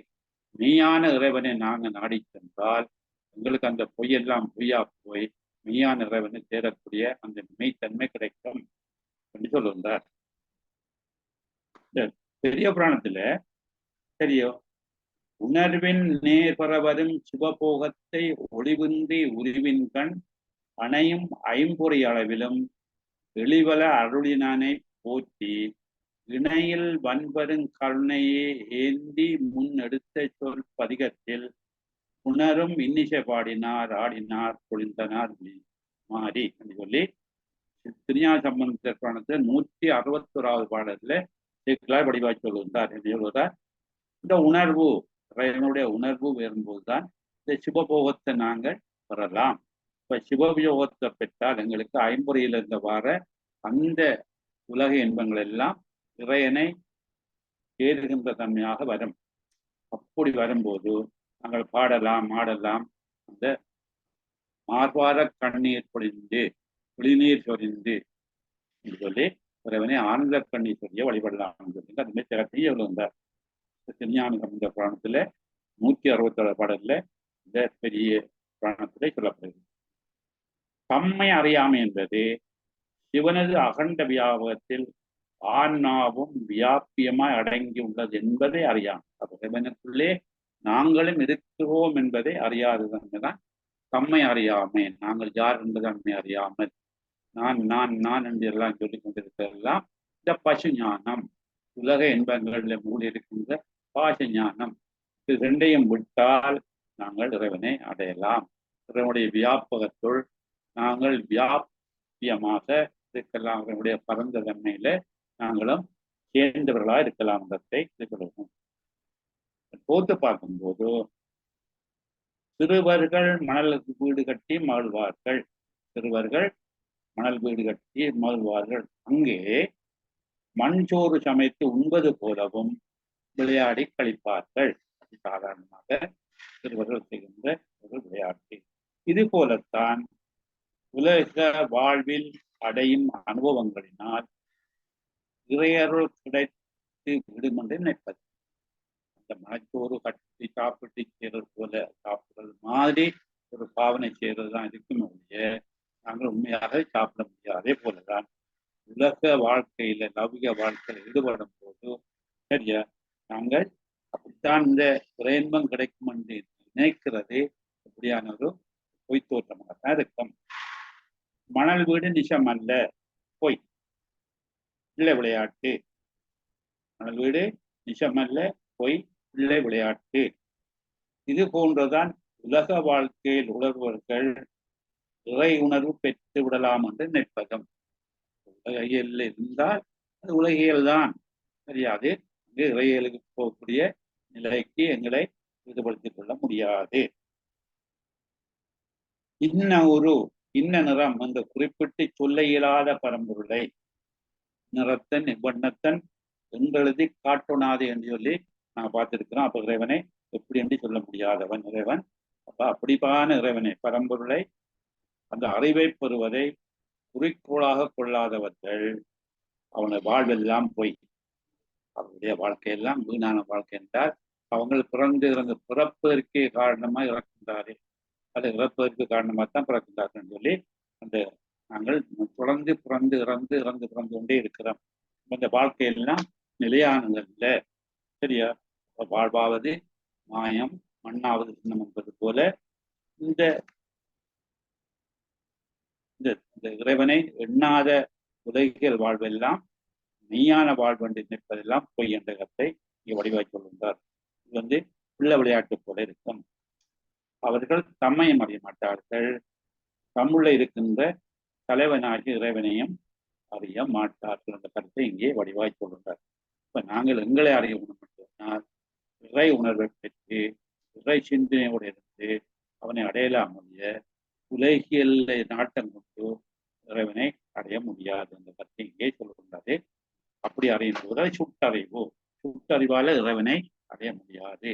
மெய்யான இறைவனை நாங்கள் நாடி சென்றால் எங்களுக்கு அந்த பொய்யெல்லாம் பொய்யா போய் மெய்யான இறைவனை சேரக்கூடிய அந்த மெய்த்தன்மை கிடைக்கும் என்று சொல்லுகின்றார். இந்த பெரிய புராணத்துல சரியோ உணர்வின் நேர்பெற வரும் சிவபோகத்தை ஒளிவின்றி உருவின் கண் அணையும் ஐம்பொறி அளவிலும் எளிவல அருளினானை போற்றி இணையில் வன்பெரும் கருணையே ஏந்தி முன் எடுத்த சொல் பதிகத்தில் உணரும் இன்னிசை பாடினார் ஆடினார் பொழிந்தனார் மாறி என்று சொல்லி திருஞான சம்பந்த புராணத்தில் 161வது பாடத்துல வடிவாய் சொல்லுகின்றார். என்று சொல்வதால் இந்த உணர்வு இறைவனுடைய உணர்வு வரும்போதுதான் இந்த சிவபோகத்தை நாங்கள் பெறலாம். இப்ப சிவபோகத்தை பெற்றால் எங்களுக்கு ஐம்பொறியில் இருந்த வார அந்த உலக இன்பங்கள் எல்லாம் இறைவனை சேருகின்ற தன்மையாக வரும். அப்படி வரும்போது நாங்கள் பாடலாம் ஆடலாம். அந்த மார்பார கண்ணீர் பொழிந்து குளிநீர் சொரிந்து சொல்லி இறைவனை ஆனந்த கண்ணீர் சொல்லிய வழிபடலாம் சொல்லி அதுமாதிரி திறத்தையும் எவ்வளவு வந்தார். திருஞான சம்பந்த புராணத்துல 167 பாடல்ல இந்த பெரிய புராணத்திலே சொல்லப்படுகிறது. தம்மை அறியாமை என்பது சிவனது அகண்ட வியாபகத்தில் ஆன்மாவும் வியாபியமாய் அடங்கி உள்ளது என்பதை அறியாமை. அப்ப இறைவனுக்குள்ளே நாங்களும் இருக்கிறோம் என்பதை அறியாததுதான் தம்மை அறியாமை. நாங்கள் யார் என்பது தம்மை அறியாமல் நான் நான் நான் என்று எல்லாம் சொல்லிக் கொண்டிருக்கிறதெல்லாம் இந்த பசு ஞானம், உலக இன்பங்களில் மூடி இருக்கின்ற பாச ஞானம். இது ரெண்டையும் விட்டால் நாங்கள் இறைவனை அடையலாம். இறைவனுடைய வியாபகத்துள் நாங்கள் வியாபியமாக இருக்கலாம். இறைவனுடைய பரந்த தன்மையில நாங்களும் சேர்ந்தவர்களா இருக்கலாம் என்பதை சொல்லுவோம். போத்து பார்க்கும்போது சிறுவர்கள் மணல் வீடு கட்டி மகிழ்வார்கள். சிறுவர்கள் மணல் வீடு கட்டி மகிழ்வார்கள். அங்கே மண்சோறு சமைத்து உண்பது போலவும் விளையாடி கழிப்பார்கள். சாதாரணமாக சிறுவர்கள் செய்கின்ற ஒரு விளையாட்டு. இது போலத்தான் உலக வாழ்வில் அடையும் அனுபவங்களினால் இறையருள் கிடைத்து விடும் என்று நினைப்பது. அந்த மனச்சோறு கட்டி சாப்பிட்டு செய்யறது போல சாப்பிடுறது மாதிரி ஒரு பாவனை செய்யறதுதான் இருக்கும் ஒழிய நாங்கள் உண்மையாக சாப்பிட முடியாது. அதே போலதான் உலக வாழ்க்கையில லௌகிக வாழ்க்கையில ஈடுபடும் போது சரியா நாங்கள் அப்படித்தான் இந்த இறைன்பம் கிடைக்கும் என்று நினைக்கிறது அப்படியான ஒரு பொய்த்தோற்றமாகத்தான் இருக்கும். மணல் வீடு நிஷம் அல்ல, பொய், பிள்ளை விளையாட்டு. மணல் வீடு நிஷம் அல்ல, பொய், பிள்ளை விளையாட்டு. இது போன்றதான் உலக வாழ்க்கையில் உணர்வர்கள் இறை உணர்வு பெற்று விடலாம் என்று நினைப்பதும். உலகியல் இருந்தால் அது உலகியல் தான் தெரியாது. அங்கு இறையலுக்கு போகக்கூடிய நிலைக்கு எங்களை ஈடுபடுத்திக் கொள்ள முடியாது. இன்ன நிறம் என்று குறிப்பிட்டு சொல்ல இயலாத பரம்பொருளை நிறத்தன் வண்ணத்தன் எங்களது காட்டுணாது என்று சொல்லி நாங்கள் பார்த்திருக்கிறோம். அப்ப இறைவனை எப்படி என்று சொல்ல முடியாதவன் இறைவன். அப்ப அப்படிப்பான இறைவனை பரம்பொருளை அந்த அறிவை பெறுவதை குறிக்கோளாக கொள்ளாதவர்கள் அவனை வாழ்வெல்லாம் போய் அவருடைய வாழ்க்கையெல்லாம் வீணான வாழ்க்கை என்றால் அவங்க பிறந்து இறந்து பிறப்பதற்கே காரணமாக இறக்கின்றாரே அது இறப்பதற்கு காரணமாகத்தான் பிறக்கின்றார்கள் சொல்லி அந்த நாங்கள் தொடர்ந்து பிறந்து இறந்து கொண்டே இருக்கிறோம். இந்த வாழ்க்கையெல்லாம் நிலையானதல்ல. சரியா? வாழ்வாவது மாயம், மண்ணாவது சின்னம் என்பது போல இந்த இறைவனை எண்ணாத உலகியல் வாழ்வெல்லாம் மெய்யான வாழ்வென்று நிற்பதெல்லாம் பொய் என்ற கருத்தை இங்கே வடிவாய் சொல்கின்றார். இது பிள்ளை விளையாட்டு போல இருக்கும். அவர்கள் தம்மையும் அறிய மாட்டார்கள், தம்முள்ள இருக்கின்ற தலைவனாகிய இறைவனையும் அறிய மாட்டார்கள் என்ற கருத்தை இங்கே வடிவாய் சொல்கின்றார். இப்ப நாங்கள் எங்களை அறிய உணர்ந்தால் இறை உணர்வை பெற்று இறை சிந்தனையோடு இருந்து அவனை அடையலாம் முடிய உலகியல் நாட்டம் கொண்டு இறைவனை அடைய முடியாது என்ற கருத்தை இங்கே சொல்கின்றது. அப்படி அறியும் போது சுட்டறிவு, சுட்டறிவால இறைவனை அடைய முடியாது.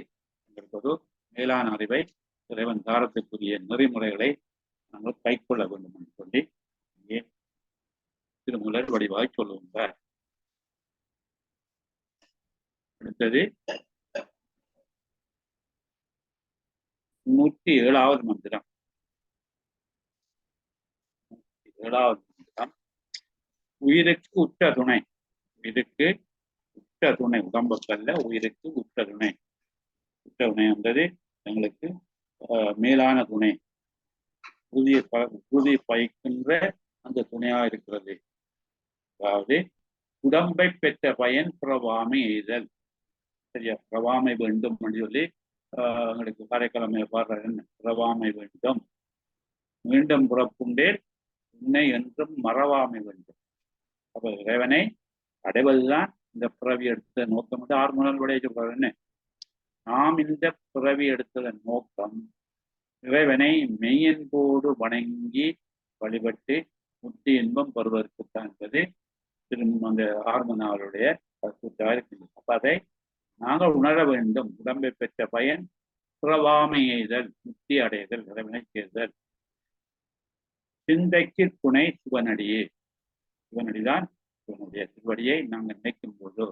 எங்களுக்கு ஒரு மேலான அறிவை இறைவன் தாரத்துக்குரிய நெறிமுறைகளை நாங்கள் கைக்கொள்ள வேண்டும் என்று சொல்லி இங்கே திருமூலர் வடிவாய் சொல்லுகின்றார். அடுத்தது 107வது மந்திரம். 107வது மந்திரம் உயிருக்கு உற்ற துணை. உயிருக்கு உற்ற துணை, உடம்புக்கல்ல, உயிருக்கு உற்ற துணை. உற்ற துணை என்பது எங்களுக்கு மேலான துணை, உறுதி பயக்கின்ற அந்த துணையா இருக்கிறது. அதாவது உடம்பை பெற்ற பயன் பிறவாமை எய்தல். சரியா? பிறவாமை வேண்டும் என்று சொல்லி எங்களுக்கு காரைக்கிழமை பாடுற பிறவாமை வேண்டும், மீண்டும் புறப்புண்டேல் உன்னை என்றும் மறவாமை வேண்டும். அப்ப இறைவனை அடைவதுதான் இந்த பிறவி எடுத்த நோக்கம் வந்து 6 முதல்வடைய சொல்றாரு. என்ன நாம் இந்த பிறவி எடுத்ததன் நோக்கம் இறைவனை மெய்யன்போடு வணங்கி வழிபட்டு முத்தி இன்பம் பெறுவதற்குத்தான் என்பது அந்த 6 நாளுடைய கருத்தாக இருக்கின்றது. அப்ப அதை நாங்கள் உணர வேண்டும். உடம்பை பெற்ற பயன் பிறவாமை எய்தல், முக்தி அடைதல், இறைவனை சேர்தல். சிந்தைக்கு துணை சிவனடியே. சிவனடிதான் சிவனுடைய திருவடியை நாங்கள் நினைக்கும் போதோ,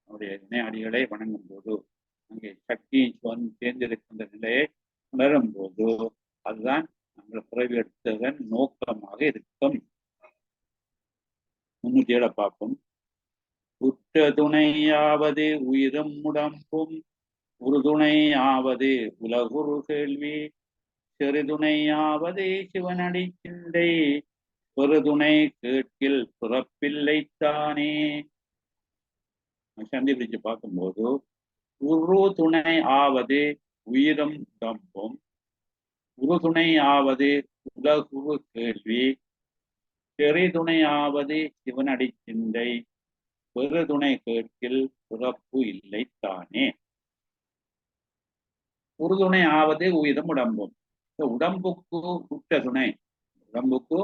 அவருடைய இணையடிகளை வணங்கும் போதோ, அங்கே சக்தி சிவன் சேர்ந்திருக்கின்ற நிலையை உணரும் போதோ, அதுதான் நாங்கள் பிறவி எடுத்ததன் நோக்கமாக இருக்கும். 307 பார்ப்போம். உற்ற துணையாவது உயிரும் உடம்பும், உறுதுணையாவது உலகுரு கேள்வி, செருதுணையாவது சிவனடி சிந்தை, பெருதுணை கேட்கில் பிறப்பில்லைத்தானே. சந்தி பிரிச்சு பார்க்கும்போது, உரு துணை ஆவது உயிரும் உடம்பும், உறுதுணை ஆவது உலகுரு கேள்வி, செறிதுணையாவது சிவனடி சிந்தை, பெருதுணை கேட்கில் பிறப்பு இல்லைத்தானே. உறுதுணை ஆவது உயிரும் உடம்பும். உடம்புக்கு உற்ற துணை, உடம்புக்கு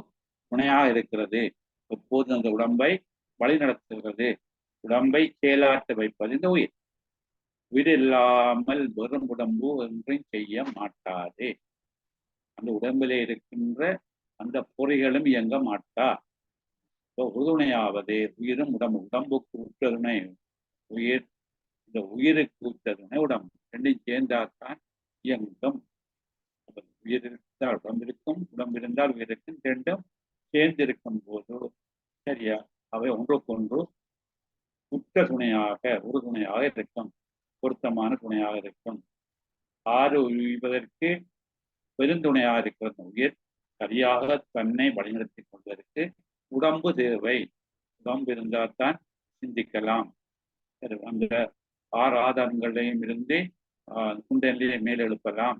துணையாக இருக்கிறது, எப்போது அந்த உடம்பை வழி நடத்துகிறது, உடம்பை செயலாற்ற வைப்பது இந்த உயிர். உயிர் இல்லாமல் வெறும் உடம்பு ஒன்றையும் செய்ய மாட்டாது. அந்த உடம்பிலே இருக்கின்ற அந்த பொறிகளும் இயங்க மாட்டா. உறுதுணையாவது உயிரும் உடம்பு. உடம்புக்கு உற்றதுணை உயிர், இந்த உயிருக்கு உற்றதுணை உடம்பு. ரெண்டும் சேர்ந்தால்தான் இயங்கும். உயிர் இருந்தால் உடம்பு இருக்கும், உடம்பு இருந்தால் உயிர் இருக்கும். ரெண்டும் சேர்ந்திருக்கும் போது சரியா அவை ஒன்றுக்கொன்று உற்ற துணையாக, உறுதுணையாக இருக்கும், பொருத்தமான துணையாக இருக்கும். ஆறு உய்வதற்கு பெருந்துணையாக இருக்கிற உயிர் சரியாக தன்னை வழிநடத்தி கொள்வதற்கு உடம்பு தேவை. உடம்பு இருந்தால் தான் சிந்திக்கலாம். அந்த 6 ஆதாரங்களையும் இருந்து குண்டலிலே மேல் எழுப்பலாம்.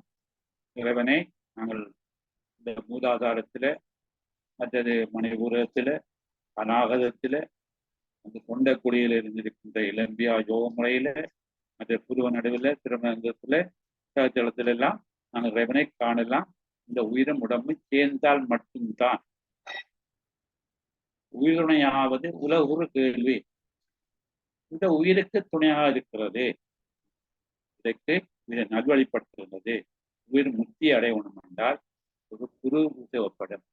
இறைவனை நாங்கள் இந்த மூலாதாரத்துல, மற்றது மணிபூரத்துல, அநாகதத்துல, அந்த கொண்ட குடியில் இருந்திருக்கின்ற இளம்பியா யோக முறையில, மற்ற புருவ நடுவில், திருமணத்துல, தளத்துல எல்லாம் நாங்கள் இறைவனை காணலாம். இந்த உயிரும் உடம்பு சேர்ந்தால் மட்டும்தான். உயிருணையாவது உலகுரு கேள்வி. இந்த உயிருக்கு துணையாக இருக்கிறது, இதற்கு இதை நல்வழிப்படுத்துகிறது. உயிர் முக்தி அடையணும் என்றால் ஒரு குரு தேவைப்படும்.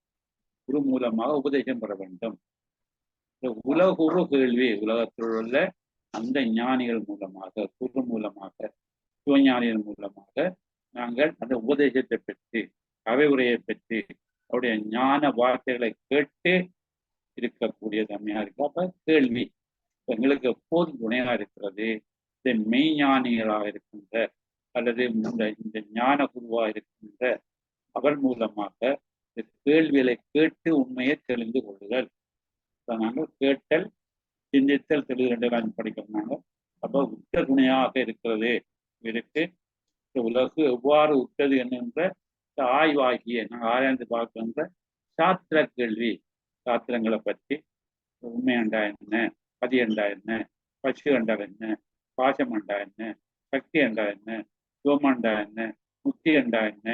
குரு மூலமாக உபதேசம் பெற வேண்டும். இந்த உலகுரு கேள்வி, உலகத்தில் உள்ள அந்த ஞானிகள் மூலமாக, குரு மூலமாக, சிவஞானிகள் மூலமாக நாங்கள் அந்த உபதேசத்தை பெற்று, அவை உரையை பெற்று, அவருடைய ஞான வார்த்தைகளை கேட்டு இருக்கக்கூடிய தன்மையா இருக்கு. அப்ப கேள்வி எங்களுக்கு எப்போதும் துணையாக இருக்கிறது. இந்த மெய்ஞானிகளாக இருக்கின்ற அல்லது இந்த ஞான குருவாக இருக்கின்ற அவர் மூலமாக இந்த கேள்விகளை கேட்டு உண்மையை தெரிந்து கொள்ளுதல். நாங்கள் கேட்டல், சிந்தித்தல், தெளிவு 2 படிக்கிறோம். அப்ப உற்ற துணையாக இருக்கிறது இவருக்கு. உலகு எவ்வாறு உற்றது என்கின்ற ஆய்வாகிய நாங்கள் ஆராய்ந்து பார்க்கின்ற சாஸ்திர கேள்வி, சாஸ்திரங்களை பற்றி உண்மை என்றா என்ன, பதி என்றா என்ன, பசு என்றால் என்ன, பாசம் என்றா என்ன, சக்தி என்றா என்ன, சிவம் என்றா என்ன, முக்தி என்றா என்ன,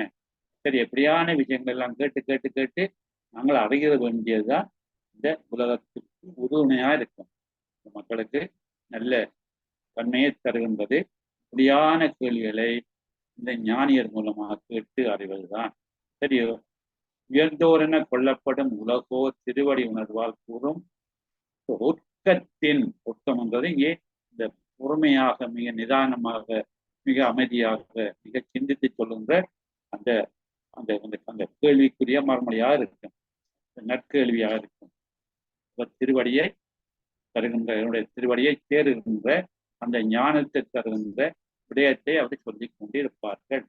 சரி எப்படியான விஷயங்கள் எல்லாம் கேட்டு கேட்டு கேட்டு நாங்கள் அறிய வேண்டியதுதான் இந்த உலகத்துக்கு உறுதுணையா இருக்கும். இந்த மக்களுக்கு நல்ல தன்மையை தருகின்றது. இப்படியான கேள்விகளை இந்த ஞானியர் மூலமாக கேட்டு அறிவதுதான். சரியோ? உயர்ந்தோர் என கொள்ளப்படும் உலகோ திருவடி உணர்வால் கூறும் ஒர்க்கத்தின் ஒர்க்கம் என்பது இங்கே இந்த பொறுமையாக, மிக நிதானமாக, மிக அமைதியாக, மிக சிந்தித்து சொல்லுகின்ற அந்த அந்த அந்த கேள்விக்குரிய மறுமொழியாக இருக்கும், நற்கேள்வியாக இருக்கும். திருவடியை தருகின்ற, என்னுடைய திருவடியை சேருகின்ற அந்த ஞானத்தை தருகின்ற விடயத்தை அவர் சொல்லிக் கொண்டிருப்பார்கள்.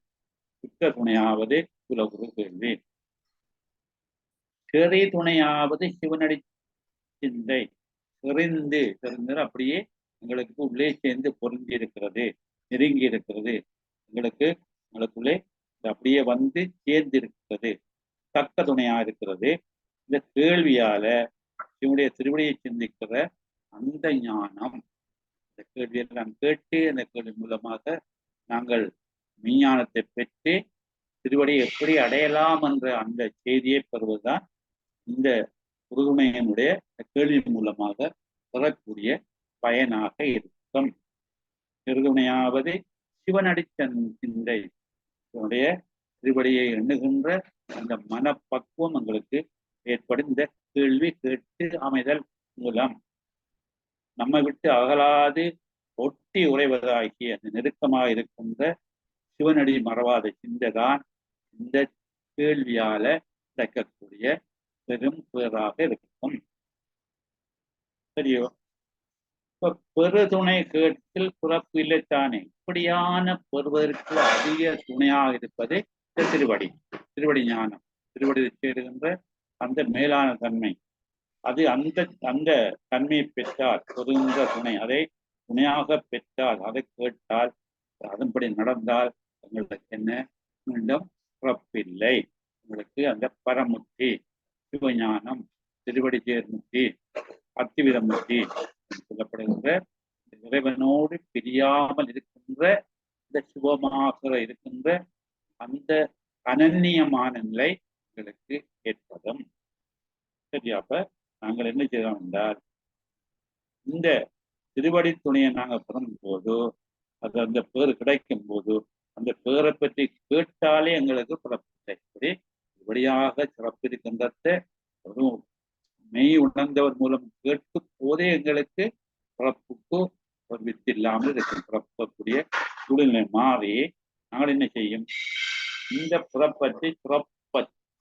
சுத்த துணையாவது உலகுரு கேள்வி, சிறை துணையாவது சிவனடி சிந்தை. செறிந்து அப்படியே எங்களுக்கு உள்ளே சேர்ந்து பொருந்தி இருக்கிறது, நெருங்கி இருக்கிறது, எங்களுக்குள்ளே அப்படியே வந்து சேர்ந்து இருக்கிறது, தக்க துணையா இருக்கிறது. இந்த கேள்வியால இவனுடைய திருவடியை சிந்திக்கிற அந்த ஞானம், இந்த கேள்வியெல்லாம் கேட்டு அந்த கேள்வி மூலமாக நாங்கள் விஞ்ஞானத்தை பெற்று திருவடியை எப்படி அடையலாம் என்ற அந்த செய்தியை பெறுவதுதான் இந்த உறுதுணையினுடைய கேள்வி மூலமாக பெறக்கூடிய பயனாக இருக்கும். உறுதுணையாவது சிவனடி சிந்தை. என்னுடைய திருவடியை எண்ணுகின்ற அந்த மனப்பக்குவம் எங்களுக்கு ஏற்படும். இந்த கேள்வி கேட்டு அமைதல் மூலம் நம்மை விட்டு அகலாது ஒட்டி உறைவதாகி அந்த நெருக்கமாக இருக்கின்ற சிவனடி மறவாத சிந்தைதான் இந்த கேள்வியால கிடைக்கக்கூடிய பெரும் பேராக இருக்கும். சரியோ? இப்ப பெருதுணை கேட்டில் பிறப்பு இல்லைத்தானே. இப்படியான பெறுவதற்கு அதிக துணையாக இருப்பது இந்த திருவடி, திருவடி ஞானம், திருவடி சேருகின்ற அந்த மேலான தன்மை. அது அந்த அந்த தன்மையை பெற்றால் பெறுகின்ற துணை, அதை துணையாக பெற்றால், அதை கேட்டால், அதன்படி நடந்தால் உங்களுக்கு என்ன? மீண்டும் பிறப்பில்லை. உங்களுக்கு அந்த பரமுத்தி, சிவஞானம், திருவடி சேர்முத்தி, அத்திவித முத்தி சொல்லப்படுகின்ற இறைவனோடு பிரியாமல் இருக்கின்ற இந்த சிவமாக இருக்கின்ற அந்த அனன்யமான நிலை எங்களுக்கு ஏற்படும். சரியா? அப்ப நாங்கள் என்ன செய்யறோம் என்றால், இந்த திருவடி துணையை நாங்கள் பெறும் போது, அது அந்த பேர் கிடைக்கும் போது, அந்த பேரை பற்றி கேட்டாலே எங்களுக்கு பிறப்பில்லை. இப்படி இப்படியாக சிறப்பிருக்கின்றத ஒரு மெய் உணர்ந்தவர் மூலம் கேட்டு போதே எங்களுக்கு பிறப்புக்கு ஒரு வித்து இல்லாமல் இருக்கும். பிறப்பக்கூடிய சூழ்நிலை மாறி நாங்கள் என்ன செய்யும்? இந்த பிறப்பத்தை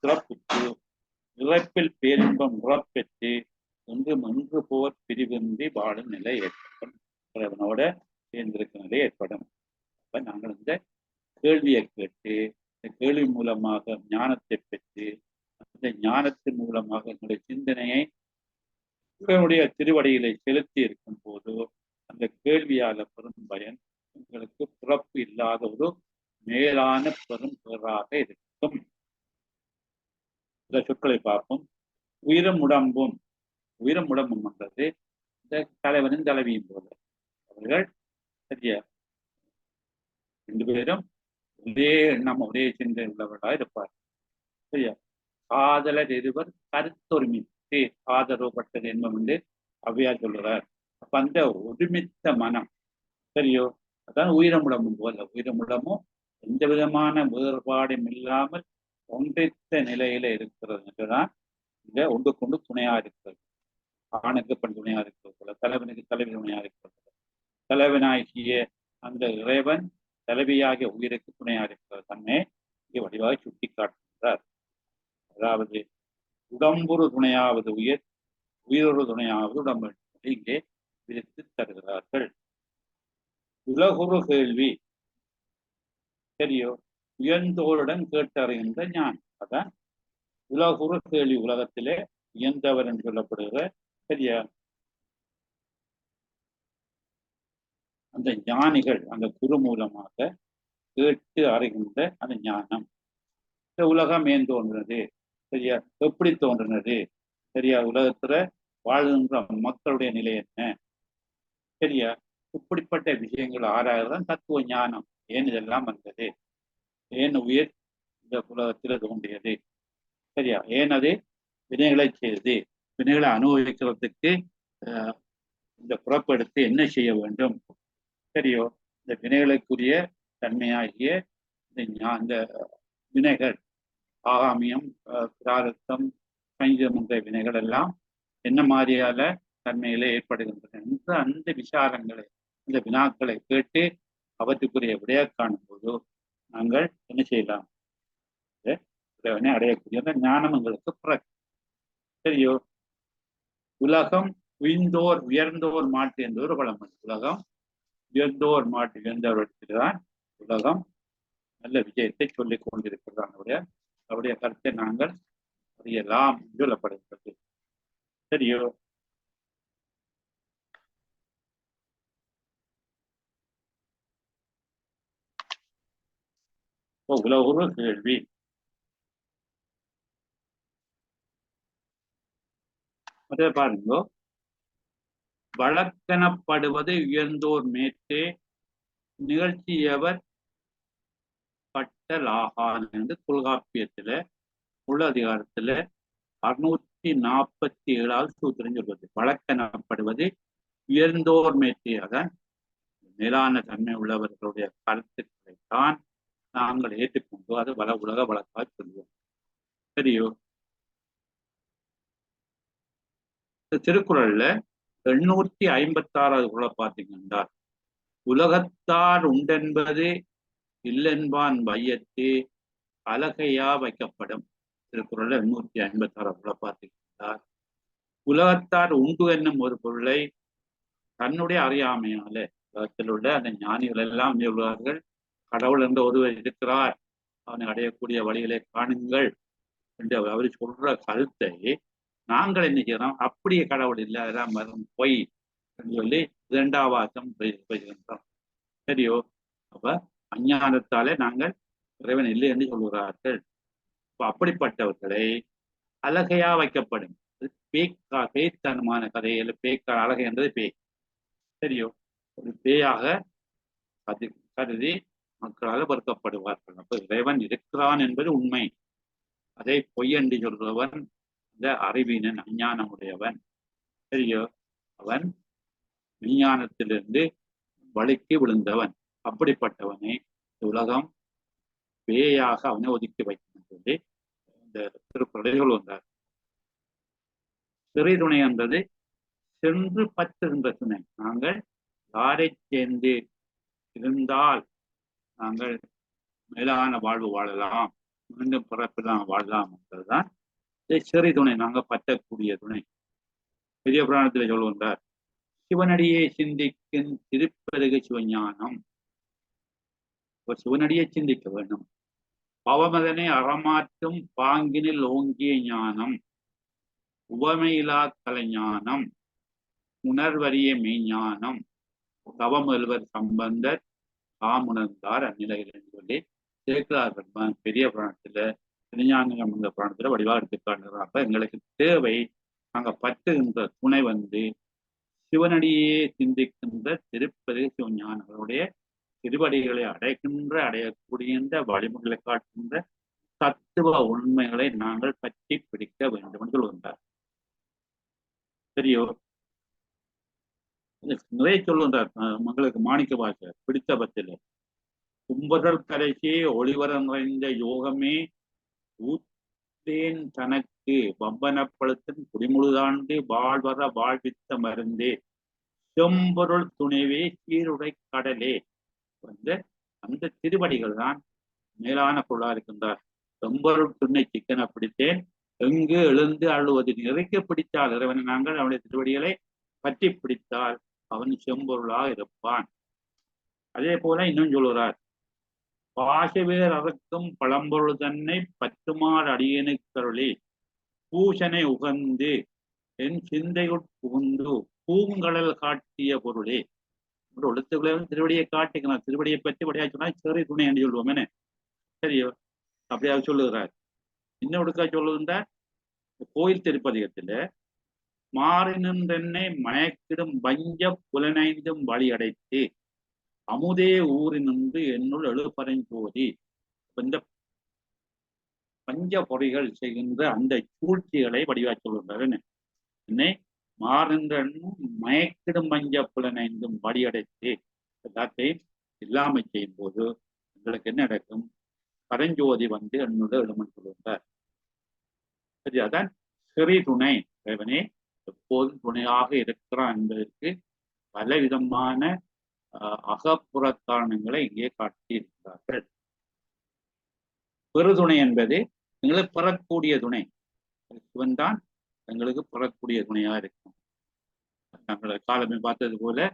சிறப்புக்கு இறப்பில் பேரின்பம் உறப்பெற்று ஒன்று போர் பிரிவின்றி வாழும் நிலை ஏற்படும். இறைவனோட சேர்ந்திருக்கும் நிலை ஏற்படும். அப்ப நாங்கள் இந்த கேள்வியை கேட்டு, இந்த கேள்வி மூலமாக ஞானத்தை பெற்று, அந்த ஞானத்தின் மூலமாக எங்களுடைய சிந்தனையை இவனுடைய திருவடிகளை செலுத்தி இருக்கும் போது, அந்த கேள்வியால பெரும் பயன் உங்களுக்கு பிறப்பு இல்லாத ஒரு மேலான பெரும் பேராக இருக்கும். இந்த சொற்களை பார்ப்போம். உயிரும் உடம்பும், உயிரும் உடம்பும் என்றது இந்த தலைவனும் தலைவியும் போல. அவர்கள் சரியா 2 பேரும் ஒரே எண்ணம், ஒரே சிந்தை உள்ளவர்களாக இருப்பார். சரியா? காதலர் இருவர் கருத்தொருமித்து ஆதரவுப்பட்டது என்பது வந்து அவ்வையார் சொல்லுறார். அப்ப அந்த ஒருமித்த மனம், சரியோ, அதான் உயிரமுடமும் போல. உயிரமுடமும் எந்த விதமான வேறுபாடும் இல்லாமல் ஒன்றித்த நிலையில இருக்கிறது என்றுதான் இங்க ஒன்று கொண்டு துணையா இருக்கிறது. ஆணுக்கு பெண் துணையா இருக்கிறது போல, தலைவனுக்கு தலைவி துணையா இருக்கிறது போல, தலைவனாகிய அந்த இறைவன் தலைவியாகிய உயிருக்கு துணையா இருக்கிற தன்னை இங்கே வடிவாக சுட்டி காட்டுகின்றார். அதாவது உடம்புறு துணையாவது உயிர், உயிரொரு துணையாவது உடம்பு இங்கே விரித்து தருகிறார்கள். உலகுறு கேள்வி, சரியோ, உயர்ந்தோருடன் கேட்டறிகின்ற ஞானம். அதான் உலகுறு கேள்வி. உலகத்திலே உயர்ந்தவர் என்று சொல்லப்படுகிற, சரியா, அந்த ஞானிகள் அந்த குரு மூலமாக கேட்டு அறிகின்ற அந்த ஞானம். இந்த உலகம் ஏன் தோன்றினது, சரியா, எப்படி தோன்றினது, சரியா, உலகத்துல வாழ்கின்ற மக்களுடைய நிலை என்ன, சரியா, இப்படிப்பட்ட விஷயங்கள் ஆராய்தான் தத்துவ ஞானம். ஏன் இதெல்லாம் வந்தது, ஏன் உயிர் இந்த உலகத்துல தோன்றியது, சரியா, ஏன் அது வினைகளை செய்தது, வினைகளை அனுபவிக்கிறதுக்கு இந்த புறப்படுத்தி என்ன செய்ய வேண்டும், சரியோ, இந்த வினைகளுக்குரிய தன்மையாகிய இந்த வினைகள், ஆகாமியம், பிராரத்தம், சங்கீதம் என்ற வினைகள் எல்லாம் என்ன மாதிரியால தன்மையில ஏற்படுகின்றன என்ற அந்த விசாரங்களை, இந்த வினாக்களை கேட்டு அவற்றுக்குரிய விடையை காணும் போது நாங்கள் என்ன செய்யலாம்? இறைவனை அடையக்கூடிய அந்த ஞானம் எங்களுக்கு பிறகு. சரியோ, உலகம் உயிர்ந்தோர் உயர்ந்தோர் மாட்டு என்ற ஒரு பழமொழி. உலகம் உயர்ந்தோர் மாட்டு, உயர்ந்தவரிடத்தில்தான் உலகம் நல்ல விஜயத்தை சொல்லிக் கொண்டிருக்கிறது. அவருடைய கருத்தை நாங்கள் அறியலாம் சொல்லப்படுகிறது. சரியோ, உலகுறு கேள்வி. அதே பாருங்க, வழக்கெனப்படுவது உயர்ந்தோர் மேற்றே நிகழ்ச்சியவர் பட்டலாகான் என்று தொல்காப்பியத்துல உள்ள அதிகாரத்துல 647வது சூத்திரம் சொல்வது. வழக்கெனப்படுவது உயர்ந்தோர் மேற்றே, அதான் மேலான தன்மை உள்ளவர்களுடைய கருத்துக்களை தான் நாங்கள் ஏற்றுக்கொண்டு அது உலக வழக்காக சொல்லுவோம். சரியோ? இந்த திருக்குறள்ல 856வது குறளை பார்த்தீங்கன்னா, உலகத்தார் உண்டென்பது இல்லென்பான் வையத்து அலகையா வைக்கப்படும். திருக்குறள்ல 856 குறளை பார்த்தீங்கன்னா, உலகத்தார் உண்டு என்னும் ஒரு பொருளை தன்னுடைய அறியாமையால உலகத்தில் உள்ள அந்த ஞானிகள் எல்லாம் சொல்வார்கள், கடவுள் என்ற ஒருவர் இருக்கிறார், அவனை அடையக்கூடிய வழிகளை காணுங்கள் என்று அவர் சொல்ற கருத்தை நாங்கள் என்ன செய்யறோம், அப்படியே கடவுள் இல்லை, அதெல்லாம் வரும் பொய் என்று சொல்லி 2வது வாசம் பெறுகின்றோம். சரியோ? அப்ப அஞ்ஞானத்தாலே நாங்கள் இறைவன் இல்லை என்று சொல்கிறார்கள். அப்படிப்பட்டவர்களை அழகையா வைக்கப்படும். பேய்த்தனமான கதையில் பேய்க்கார அழகை என்றது பேய். சரியோ? ஒரு பேயாக கருதி மக்களால் வெறுக்கப்படுவார்கள். அப்ப இறைவன் இருக்கிறான் என்பது உண்மை. அதை பொய்யண்டி சொல்றவன் இந்த அறிவினன், அஞ்ஞானமுடையவன். சரியோ? அவன் விஞ்ஞானத்திலிருந்து வழுக்கி விழுந்தவன். அப்படிப்பட்டவனை உலகம் பேயாக அவனை ஒதுக்கி வைக்கும் சொல்லி இந்த திருக்குறளை சொல்லுகின்றார். சிறை துணை என்பது சென்று பற்றுகின்ற துணை. நாங்கள் யாரை சேர்ந்து இருந்தால் நாங்கள் மேலான வாழ்வு வாழலாம், மீண்டும் பிறப்பிலாம் வாழலாம் என்பதுதான் சிறை துணை, நாங்கள் பற்றக்கூடிய துணை. பெரிய புராணத்தில் சொல்லுகின்றார், சிவனடியை சிந்திக்கும் திருப்பெருகு சிவஞானம். சிவனடியை சிந்திக்க வேண்டும். பவமதனை அறமாற்றும் பாங்கினில் ஓங்கிய ஞானம், உவமையிலா கலைஞானம், உணர்வறிய மெய்ஞானம், தவமுதல்வர் சம்பந்தர் தாமுணர்ந்தார் அந்நிலையில் என்று சொல்லி சேக்கிழார் பெருமான் பெரிய புராணத்துல, திருஞான புராணத்துல வடிவாக எடுத்துக்காட்டுறாங்க. எங்களுக்கு தேவை, நாங்கள் பற்றுகின்ற துணை சிவனடியே சிந்திக்கின்ற திருப்பதி சிவஞானங்களுடைய திருவடிகளை அடையக்கூடிய வழிமுறைகளை காட்டுகின்ற தத்துவ உண்மைகளை நாங்கள் பற்றி பிடிக்க வேண்டும் என்று சொல்கின்றார். சரியோ? நிறைய சொல்லுகின்றார் மக்களுக்கு மாணிக்க பாஷை பிடித்த பத்தில. கும்பர்கள் கடைசி ஒளிவர நிறைந்த யோகமே ஊத்தேன் தனக்கு வம்பனப்படுத்தும் குடிமுழுதாண்டு வாழ்வர வாழ்வித்த மருந்தே செம்பொருள் துணைவே சீருடை கடலே. அந்த திருவடிகள் தான் மேலான பொருளா இருக்கின்றார். செம்பொருள் துணை சிக்கனை பிடித்தேன், எங்கு எழுந்து அழுவது நிறைக்க பிடித்தால் இறைவனை நாங்கள் அவனுடைய திருவடிகளை பற்றி பிடித்தால் அவன் செம்பொருளாக இருப்பான். அதே போல இன்னும் சொல்கிறார், பாசவேர் அறக்கும் பழம்பொருள் தன்னை பற்றுமாறு அடியனுக்கருளி பூசனை உகந்து என் சிந்தையுட் புகுந்து பூங்கடல் காட்டிய பொருளே. ஒரு எழுத்துக்களை திருவடியை காட்டிக்கலாம். திருவடியை பற்றி வடியா சொன்னா சிறை துணை என்று சொல்லுவோம். என்ன சரியோ? அப்படியா சொல்லுகிறார். இன்னொருக்கா சொல்லுகின்றார், கோயில் திருப்பதிகத்துல மாறினென்னை மயக்கிடும் வஞ்ச புலனைந்தும் வழி அடைத்து அமுதே ஊரினின்று என்னுள் எழுபரஞ்சோதி. இந்த பஞ்ச பொறிகள் செய்கின்ற அந்த சூழ்ச்சிகளை வடிவா சொல்கின்றார். என்னை மாறினும் மயக்கிடும் வஞ்ச புலனைந்தும் வழி அடைத்து எல்லாத்தையும் இல்லாமை செய்யும் போது எங்களுக்கு என்ன நடக்கும்? பரஞ்சோதி என்னுள்ள எழுமன் சொல்கின்றார். சரி, அதான் சிறை துணை. இறைவனே எப்போதும் துணையாக இருக்கிறான் என்பதற்கு பலவிதமான அகப்புறத்தானங்களை இங்கே காட்டியிருக்கிறார்கள். பெருதுணை என்பது எங்களுக்கு பெறக்கூடிய துணை. சிவன் தான் எங்களுக்கு பெறக்கூடிய துணையா இருக்கும். நாங்கள் காலமே பார்த்தது போல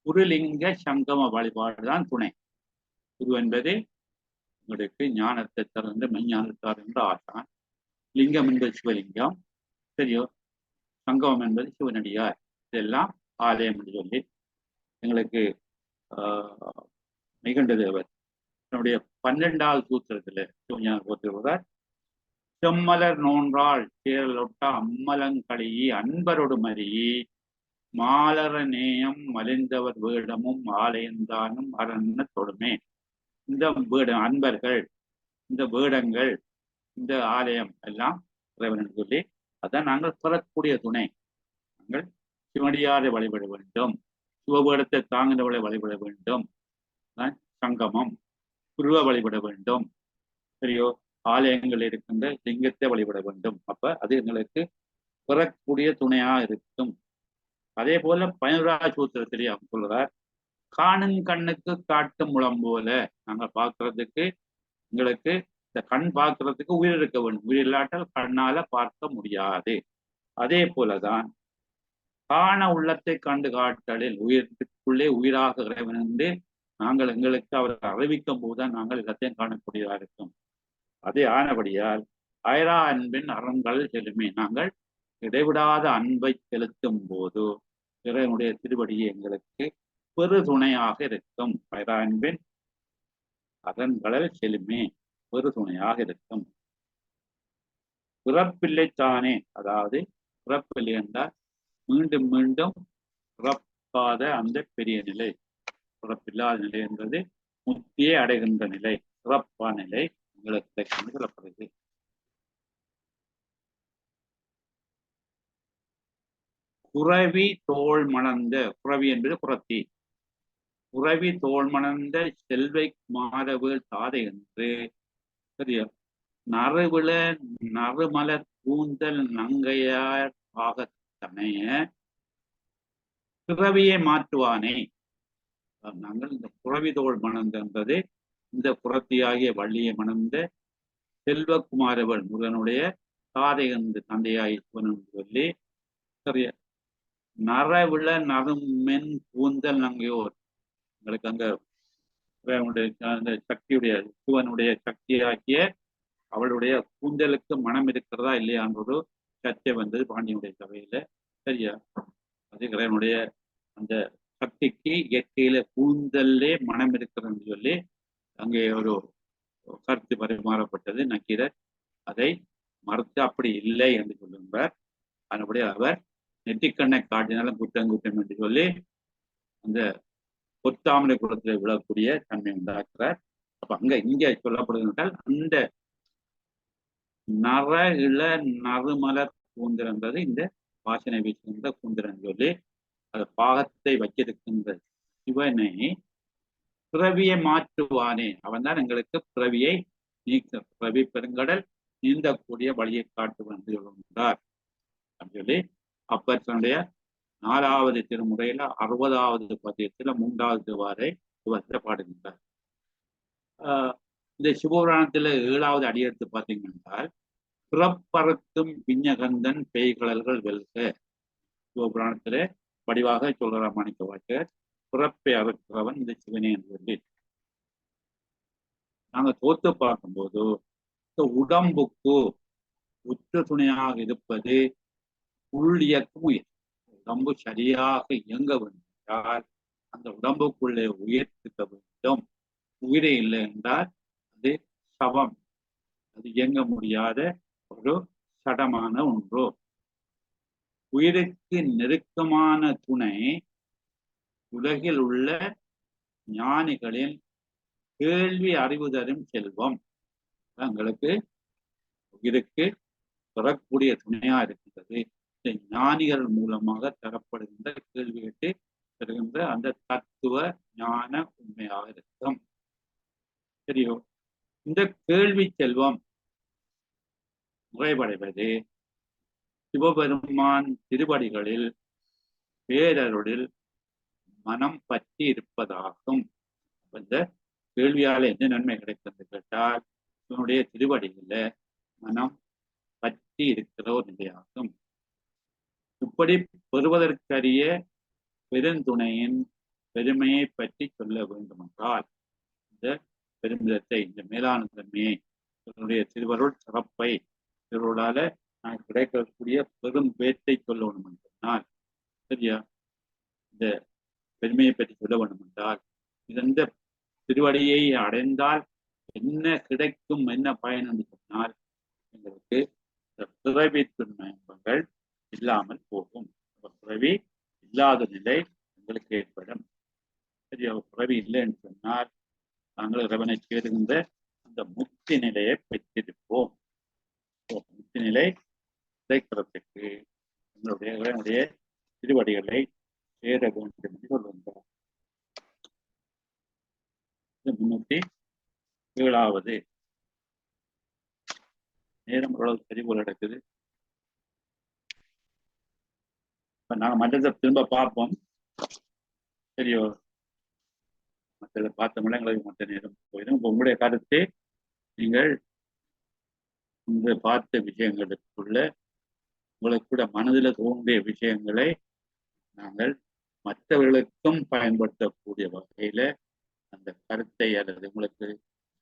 குருலிங்க சங்கம வழிபாடுதான் துணை. குரு என்பது உங்களுக்கு ஞானத்தை தரந்து மெஞ்ஞானத்தார் என்று ஆசான். லிங்கம் என்பது சிவலிங்கம். சரியோ? சங்கமம் என்பது சிவனடியார். இதெல்லாம் ஆலயம் என்று சொல்லி எங்களுக்கு நிகண்டதேவர் என்னுடைய 12வது சூத்திரத்துல சிவஞான போற்றுகிறார். செம்மலர் நோன்றாள் சேரலொட்ட அம்மலங்களியி அன்பரோடு மறியி மாலர நேயம் மலிந்தவர் வேடமும் ஆலயந்தானும் அரண்ண தொடுமே. இந்த வேடம், அன்பர்கள், இந்த வேடங்கள், இந்த ஆலயம் எல்லாம் இறைவன் சொல்லி அதான் நாங்கள் பெறக்கூடிய துணை. நாங்கள் சிவனடியாரை வழிபட வேண்டும், சிவபேடத்தை தாங்கினவளை வழிபட வேண்டும். சங்கமம். குருவை வழிபட வேண்டும். சரியோ, ஆலயங்கள் இருக்கின்ற லிங்கத்தை வழிபட வேண்டும். அப்ப அது எங்களுக்கு பெறக்கூடிய துணையா இருக்கும். அதே போல 11ஆவது சூத்திரத்திலேயே அவங்க சொல்றார், காணும் கண்ணுக்கு காட்டும் முழம் போல. நாங்க பார்க்கறதுக்கு எங்களுக்கு இந்த கண் பார்க்கறதுக்கு உயிர் இருக்க வேண்டும். உயிர் இல்லாட்டால் கண்ணால பார்க்க முடியாது. அதே போலதான் காண உள்ளத்தை கண்டு காட்டலில் உயிர்க்குள்ளே உயிராக இறைவன் என்று நாங்கள் எங்களுக்கு அவர் அறிவிக்கும் போதுதான் நாங்கள் எல்லாத்தையும் காணக்கூடியதாக இருக்கும். அதே ஆனபடியால் அயரா அன்பின் அறங்கள் செலுமே. நாங்கள் இடைவிடாத அன்பை செலுத்தும் போது இறைவனுடைய திருவடியை எங்களுக்கு பெரு துணையாக இருக்கும். அயரா அன்பின் அறங்கள் செலுமே பெரு துணையாக இருக்கும். பிறப்பில்லைத்தானே, அதாவது பிறப்பில்லை என்றால் மீண்டும் மீண்டும் பிறப்பாத அந்த பெரிய நிலை. பிறப்பில்லாத நிலை என்பது முத்தியை அடைகின்ற நிலை, சிறப்பான நிலை உங்களுக்கு சொல்லப்படுது. குறவி தோல் மணந்த, குறவி என்பது புறத்தி, குறவி தோல் மணந்த செல்வை மாதவேள் தாதை என்று சரியா நறுவிழ நறுமலர் கூந்தல் நங்கையார் பாகத்தனைய பிறவியை மாற்றுவானே. நாங்கள் இந்த புறவி தோல் மணந்த என்பது இந்த புறத்தியாகிய வள்ளியை மணந்த செல்வகுமாரவள் முருகனுடைய தாதை என்று தந்தையாய் சொல்லி சரியா நரவிழ நறுமென் கூந்தல் நங்கையோர். எங்களுக்கு அங்க அந்த சக்தியுடைய சிவனுடைய சக்தியாகிய அவளுடைய கூந்தலுக்கு மனம் இருக்கிறதா இல்லையான்றொரு சர்ச்சை வந்தது பாண்டியனுடைய சபையில. சரியா, அது இறைவனுடைய அந்த சக்திக்கு இயற்கையில கூந்தல்லே மனம் இருக்கிறதுன்னு சொல்லி அங்கே ஒரு கருத்து பரிமாறப்பட்டது. நக்கீரர் அதை மறுத்து அப்படி இல்லை என்று சொல்லுகிறார். அதனுடைய அவர் நெற்றிக்கண்ணை காட்டினாலும் குற்றம் குற்றம் என்று சொல்லி அந்த பொத்தாமரை குளத்தில் விழக்கூடிய தன்மை உண்டாக்குறார். அப்ப அங்க இங்க சொல்லப்படுகின்றால் அந்த நர இள நறுமலர் கூந்தல் என்பது இந்த வாசனை வீசுகின்ற கூந்தல் சொல்லி அது பாகத்தை வச்சிருக்கின்ற சிவனை பிறவியை மாற்றுவானே, அவன் தான் எங்களுக்கு பிறவியை நீக்க பிறவி பெருங்கடல் நீந்தக்கூடிய வழியை காட்டுவன் என்று சொல்லுகின்றார் சொல்லி அப்பர் தன்னுடைய 4வது திருமுறையில 60வது பதியத்துல 3வது வாரை இவற்றை பாடுகின்றார். இந்த சிவபுராணத்துல 7வது அடியெடுத்து பார்த்தீங்கன்னா பிறப்பறுக்கும் விஞ்ஞகந்தன் பேய்கடல்கள் வெல்க. சிவபுராணத்திலே வடிவாக சொல்ற மாணிக்க வாசகர் பிறப்பை அறுக்கிறவன் இந்த சிவனே என்று சொல்லி நாங்க தோத்து பார்க்கும்போது இந்த உடம்புக்கு உற்ற துணையாக இருப்பது உள்ளியக்கும் உயிர். உடம்பு சரியாக இயங்க வேண்டால் அந்த உடம்புக்குள்ளே உயிர்த்திக்க வேண்டும். உயிரே இல்லை என்றால் அது சவம், அது இயங்க முடியாத ஒரு சடமான ஒன்று. உயிருக்கு நெருக்கமான துணை உலகில் உள்ள ஞானிகளின் கேள்வி அறிவு தரும் செல்வம். எங்களுக்கு உயிருக்கு பெறக்கூடிய துணையா இருக்கின்றது. இந்த ஞானிகள் மூலமாக தரப்படுகின்ற கேள்வி கேட்டு பெறுகின்ற அந்த தத்துவ ஞான உண்மையாக இருக்கும். சரியோ, இந்த கேள்வி செல்வம் முறைப்படைவது சிவபெருமான் திருவடிகளில் பேரருளில் மனம் பற்றி இருப்பதாகும். இந்த கேள்வியால என்ன நன்மை கிடைக்கிறது கேட்டால் இவனுடைய திருவடியில மனம் பற்றி இருக்கிற ஒரு நிலையாகும். இப்படி பெறுவதற்கரிய பெருந்துணையின் பெருமையை பற்றி சொல்ல வேண்டுமென்றால் இந்த பெருமிதத்தை, இந்த மேலான தன்மையை, இவனுடைய திருவருள் சிறப்பை, திருவருளால நான் கிடைக்கக்கூடிய பெரும் பேட்டை சொல்ல வேண்டும் என்றால் சரியா இந்த பெருமையை பற்றி சொல்ல வேண்டும் என்றால் இந்த திருவடியை அடைந்தால் என்ன கிடைக்கும், என்ன பயன் என்று சொன்னால் எங்களுக்கு இந்த பிறவி துன்பங்கள் இல்லாமல் போகும். பிறவி இல்லாத நிலை எங்களுக்கு ஏற்படும். சரியா, பிறவி இல்லை என்று சொன்னால் நாங்கள் இறைவனை சேருகின்ற அந்த முக்தி நிலையை பெற்றிருப்போம். முக்தி நிலை கிடைக்கிறதுக்கு எங்களுடைய இறைவனுடைய திருவடிகளை சேர வேண்டும் என்று சொல்லுகின்றார். 300 7வது நேரம் ஓரளவு சரி போல நடக்குது. இப்ப நாங்க மற்றதை திரும்ப பார்ப்போம். சரியோ, மற்றதை பார்த்தோம்னா எங்களுக்கு மற்ற நேரம் போயிடும். இப்போ உங்களுடைய கருத்து, நீங்கள் இந்த பார்த்த விஷயங்களுக்குள்ள உங்களுக்கு கூட மனதில் தோன்றிய விஷயங்களை நாங்கள் மற்றவர்களுக்கும் பயன்படுத்தக்கூடிய வகையில அந்த கருத்தை அல்லது உங்களுக்கு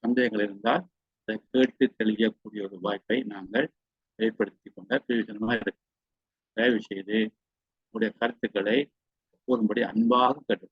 சந்தேகங்கள் இருந்தால் அதை கேட்டு தெளியக்கூடிய ஒரு வாய்ப்பை நாங்கள் ஏற்படுத்தி கொண்ட பிரயோஜனமாக இருக்கு. தயவு செய்து உங்களுடைய கருத்துக்களை கூறும்படி அன்பாக கேட்டு